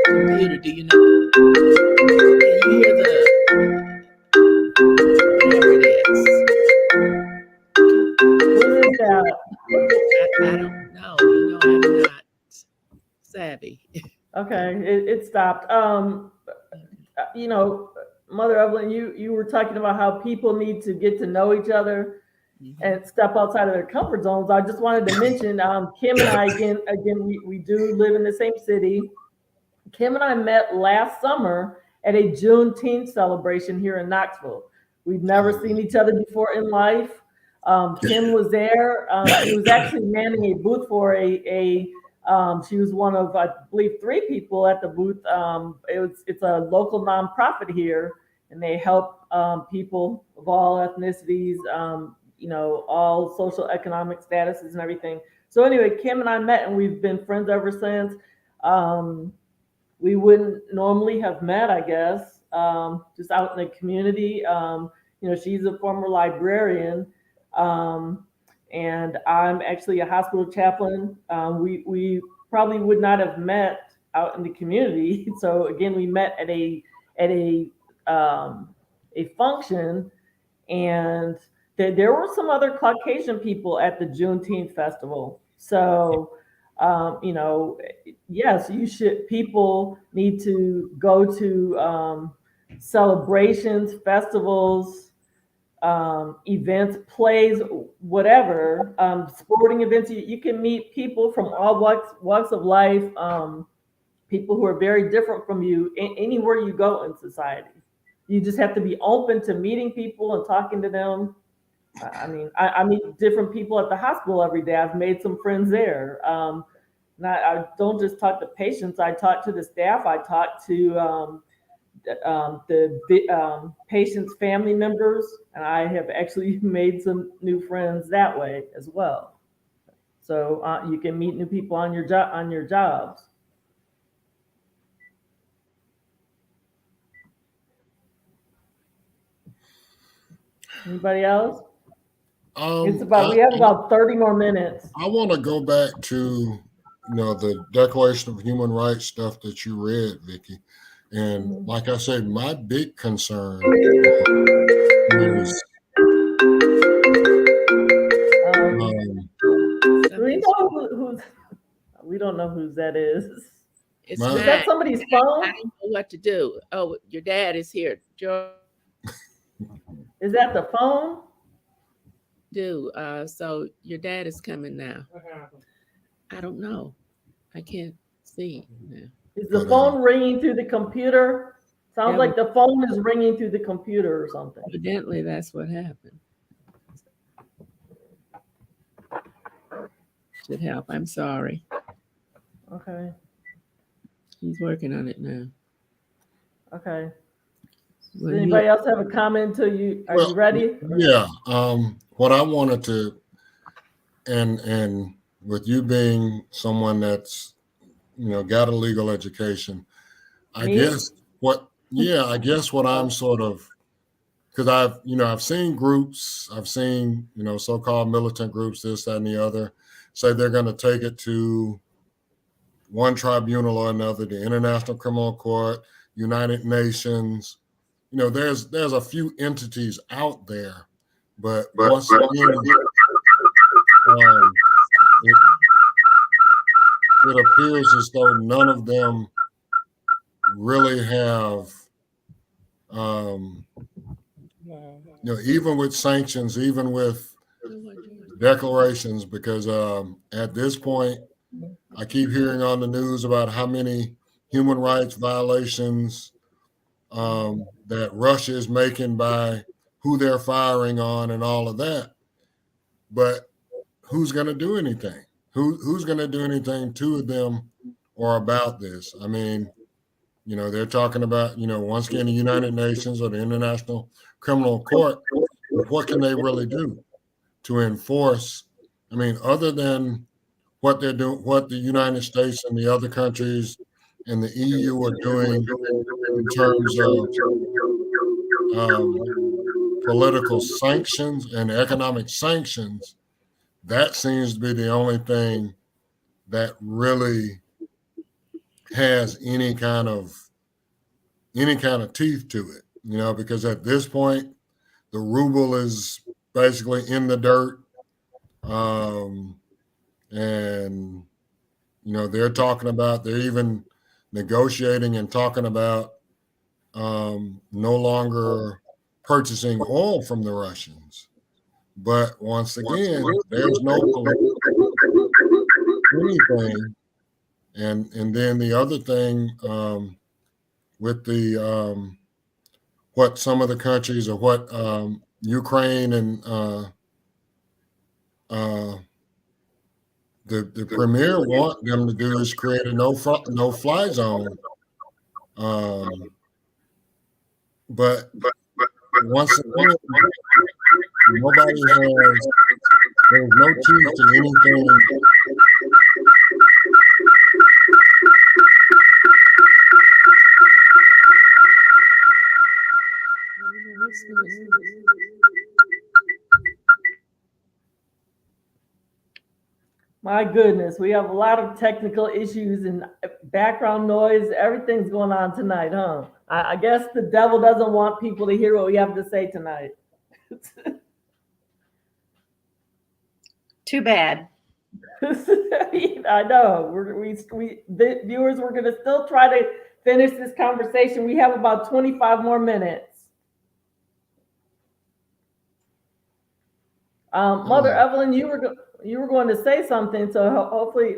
computer. Do you know? Can you hear whatever it is? What is that? I don't know. I'm not savvy. Okay, it stopped. Mother Evelyn, you were talking about how people need to get to know each other and step outside of their comfort zones. I just wanted to mention, Kim and I, again, we do live in the same city. Kim and I met last summer at a Juneteenth celebration here in Knoxville. We've never seen each other before in life. Kim was there. She was actually manning a booth for a She was one of, I believe, 3 people at the booth. It's a local nonprofit here, and they help people of all ethnicities, all social economic statuses and everything. So anyway, Kim and I met, and we've been friends ever since. We wouldn't normally have met, I guess, just out in the community. She's a former librarian, and I'm actually a hospital chaplain. We probably would not have met out in the community. So again, we met at a function, and there were some other Caucasian people at the Juneteenth festival. So yes, people need to go to celebrations, festivals, events, plays, whatever, sporting events. You can meet people from all walks of life, people who are very different from you anywhere you go in society. You just have to be open to meeting people and talking to them. I meet different people at the hospital every day. I've made some friends there. I don't just talk to patients. I talk to the staff. I talk to the patient's family members, and I have actually made some new friends that way as well. So you can meet new people on your jobs. Anybody else? We have about 30 more minutes. I want to go back to the Declaration of Human Rights stuff that you read, Vicki. And like I said, my big concern is we don't know whose that is. Is that somebody's phone? I don't know what to do. Oh, your dad is here. George. Is that the phone? So your dad is coming now. I don't know. I can't see now. Is the phone ringing through the computer? Sounds like the phone is ringing through the computer or something. Evidently, that's what happened. Should help. I'm sorry. Okay. He's working on it now. Okay. Does anybody else have a comment to you? Are you ready? Yeah. What I wanted to, and with you being someone that's, got a legal education, I guess what I'm sort of, because I've seen groups, I've seen, so-called militant groups, this, that, and the other, say they're going to take it to one tribunal or another, the International Criminal Court, United Nations. There's a few entities out there, but once again, it appears as though none of them really have, even with sanctions, even with declarations, because at this point, I keep hearing on the news about how many human rights violations that Russia is making by who they're firing on and all of that. But who's going to do anything? Who's going to do anything to them or about this? I mean, they're talking about, once again, the United Nations or the International Criminal Court. What can they really do to enforce? I mean, other than what they're doing, what the United States and the other countries and the EU are doing in terms of political sanctions and economic sanctions, that seems to be the only thing that really has any kind of teeth to it, because at this point, the ruble is basically in the dirt. And, they're even negotiating and talking about no longer purchasing oil from the Russians. But once again, there's no anything. And then the other thing with the what some of the countries or what the premier want them to do is create a no fly zone. But once again, nobody has, there's no teeth to anything. My goodness, we have a lot of technical issues and background noise. Everything's going on tonight, huh? I guess the devil doesn't want people to hear what we have to say tonight. Too bad. I know. The viewers, we're going to still try to finish this conversation. We have about 25 more minutes. Mother Evelyn, you were going to say something, so hopefully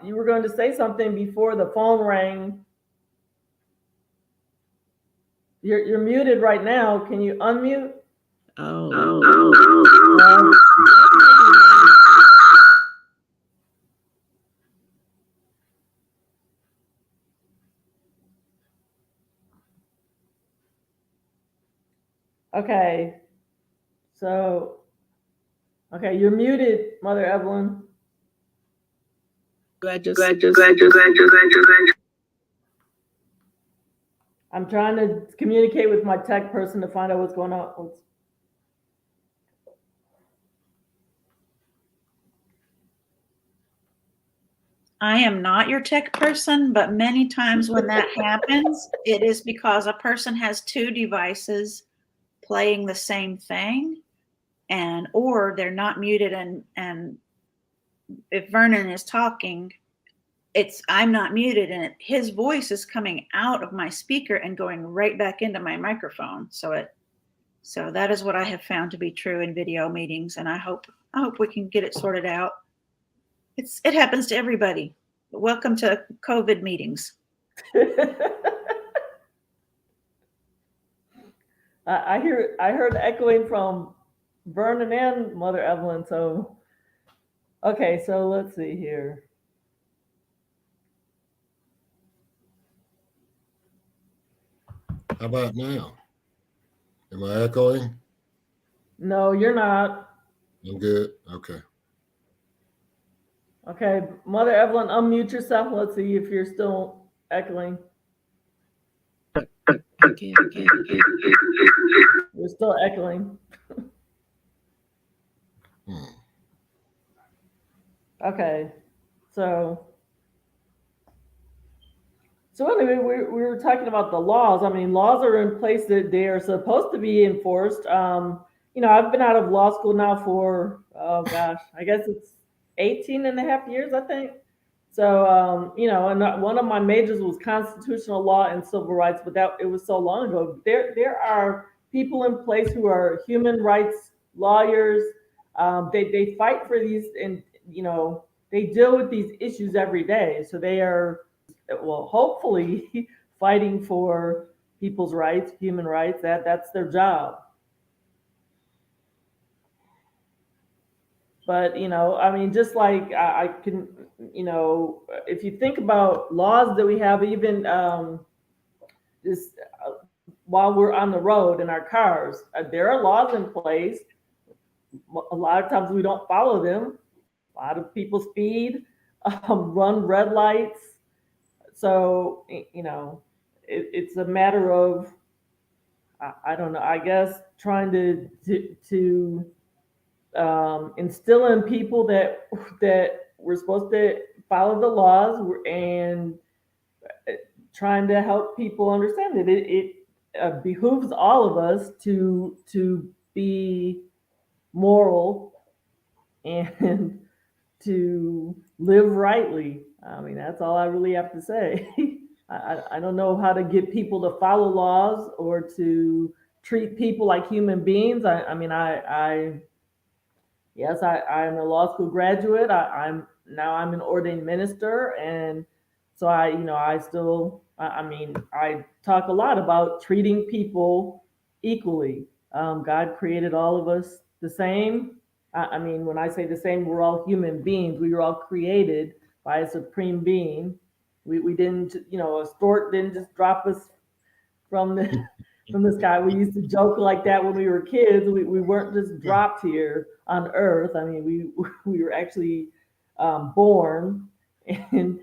you were going to say something before the phone rang. You're muted right now. Can you unmute? Okay. So, okay, you're muted, Mother Evelyn. I'm trying to communicate with my tech person to find out what's going on. I am not your tech person, but many times when that happens, it is because a person has two devices playing the same thing, and or they're not muted, and if Vernon is talking, I'm not muted, and his voice is coming out of my speaker and going right back into my microphone. So that is what I have found to be true in video meetings, and I hope we can get it sorted out. It happens to everybody. Welcome to COVID meetings. I heard echoing from Vernon and Mother Evelyn. So, okay, so let's see here. How about now? Am I echoing? No, you're not. I'm good. Okay. Okay, Mother Evelyn, unmute yourself. Let's see if you're still echoing. Okay. You're still echoing. Okay, so anyway, we were talking about the laws. I mean, laws are in place that they are supposed to be enforced. I've been out of law school now for, oh gosh, I guess it's 18 and a half years, I think. So, and one of my majors was constitutional law and civil rights, but it was so long ago. There are people in place who are human rights lawyers. They fight for these, and they deal with these issues every day. So they are, well, hopefully fighting for people's rights, human rights. That's their job. But I mean, just like I can, if you think about laws that we have, even just while we're on the road in our cars, there are laws in place. A lot of times we don't follow them. A lot of people speed, run red lights. So it's a matter of I don't know. I guess trying to instill in people that we're supposed to follow the laws, and trying to help people understand that it behooves all of us to be moral and to live rightly. I mean, that's all I really have to say. I don't know how to get people to follow laws or to treat people like human beings. I'm a law school graduate. I'm an ordained minister, and so I talk a lot about treating people equally. God created all of us the same, I mean, when I say the same, we're all human beings. We were all created by a supreme being. We didn't, a stork didn't just drop us from the from the sky. We used to joke like that when we were kids. We weren't just dropped here on Earth. I mean, we were actually born, and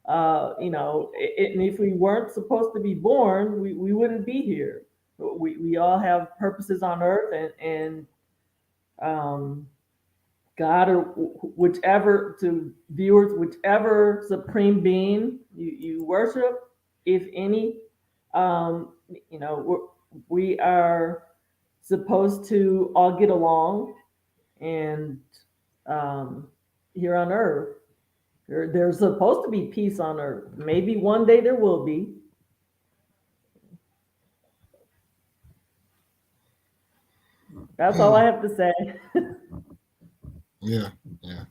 and if we weren't supposed to be born, we wouldn't be here. We all have purposes on Earth, and God, or whichever, to viewers, whichever supreme being you worship, if any, um, we are supposed to all get along, and um, here on Earth, there's supposed to be peace on Earth. Maybe one day there will be. That's all I have to say. Yeah, yeah.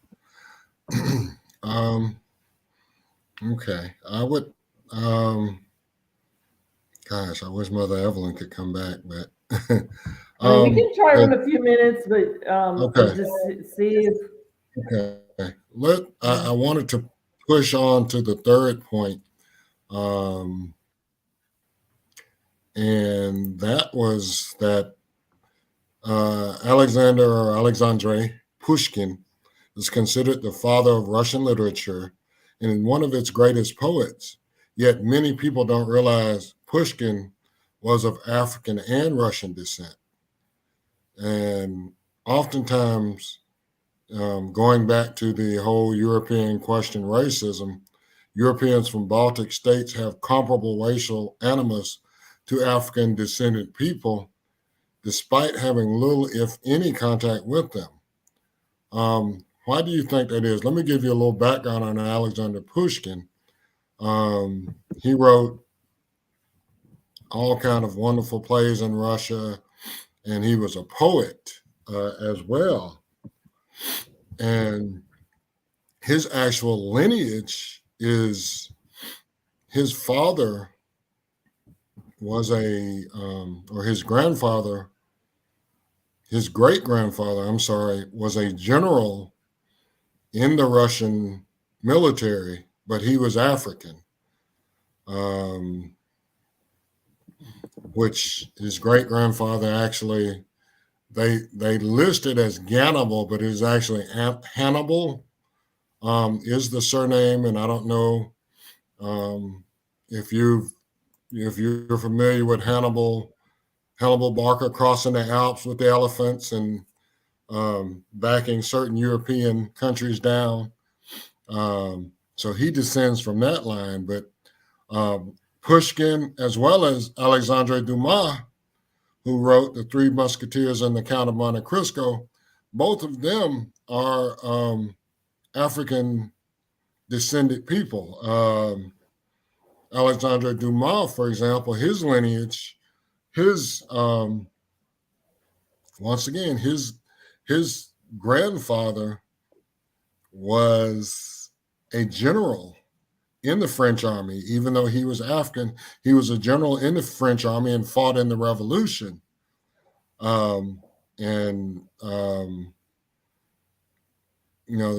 um, okay. I would, gosh, I wish Mother Evelyn could come back, but I mean, we can try but in a few minutes, but okay, just see if. okay. I Yeah. wanted to push on to the third point, um, and that was that Alexander or Alexandre Pushkin is considered the father of Russian literature and one of its greatest poets. Yet many people don't realize Pushkin was of African and Russian descent. And oftentimes, going back to the whole European question, racism, Europeans from Baltic states have comparable racial animus to African descended people, despite having little, if any, contact with them. Why do you think that is? Let me give you a little background on Alexander Pushkin. He wrote all kind of wonderful plays in Russia, and he was a poet as well. And his actual lineage is his father was or his grandfather, his great grandfather, I'm sorry, was a general in the Russian military, but he was African, which his great grandfather actually, they listed as Gannibal, but it is actually Hannibal is the surname, and I don't know if you're familiar with Hannibal Barker crossing the Alps with the elephants and backing certain European countries down. So he descends from that line, but Pushkin, as well as Alexandre Dumas, who wrote The Three Musketeers and The Count of Monte Cristo, both of them are African descended people. Alexandre Dumas, for example, his lineage, once again, his grandfather was a general in the French army. Even though he was African, he was a general in the French army and fought in the Revolution. The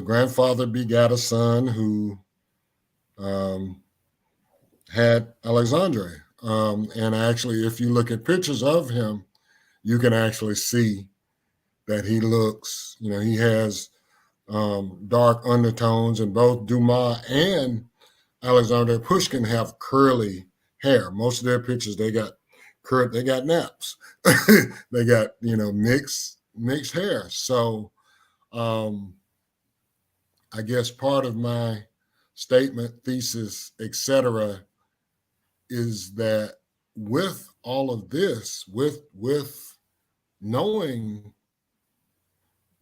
grandfather begat a son who had Alexandre. And actually, if you look at pictures of him, you can actually see that he looks, he has dark undertones, and both Dumas and Alexander Pushkin have curly hair. Most of their pictures, they got naps. They got, mixed hair. So I guess part of my statement, thesis, etc., is that with all of this, with knowing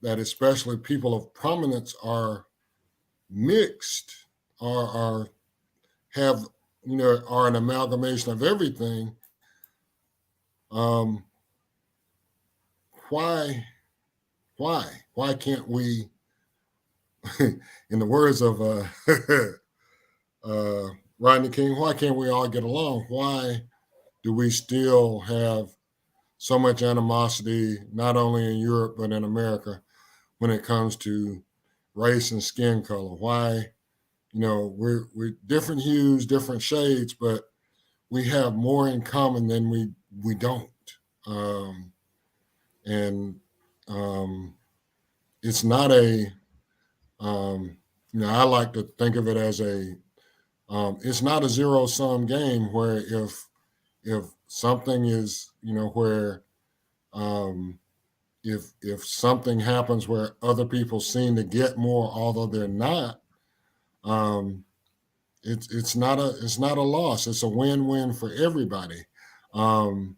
that especially people of prominence are mixed, are have are an amalgamation of everything. Why can't we, in the words of Rodney King, why can't we all get along? Why do we still have so much animosity, not only in Europe but in America? when it comes to race and skin color. Why, we're different hues, different shades, but we have more in common than we don't. Um, and it's not a, I like to think of it as it's not a zero sum game where if something is, where if something happens where other people seem to get more, although they're not, it's not a loss. It's a win-win for everybody. And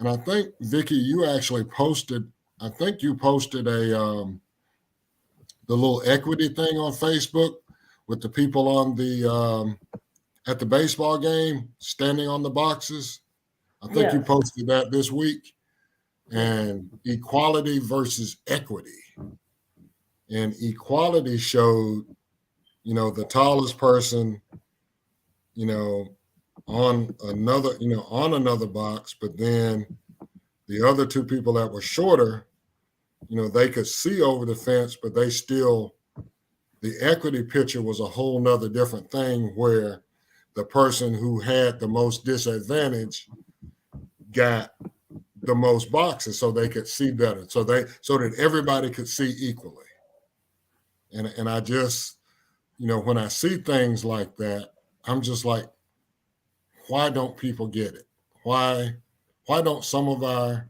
I think Vicky, you actually posted. I think you posted the little equity thing on Facebook with the people on the at the baseball game standing on the boxes. I think you Yes. posted that this week. And equality versus equity. And equality showed, the tallest person, on another box, but then the other two people that were shorter, they could see over the fence, but the equity picture was a whole nother different thing where the person who had the most disadvantage got the most boxes so they could see better, so that everybody could see equally. And I just, when I see things like that, I'm just like, why don't people get it? Why don't some of our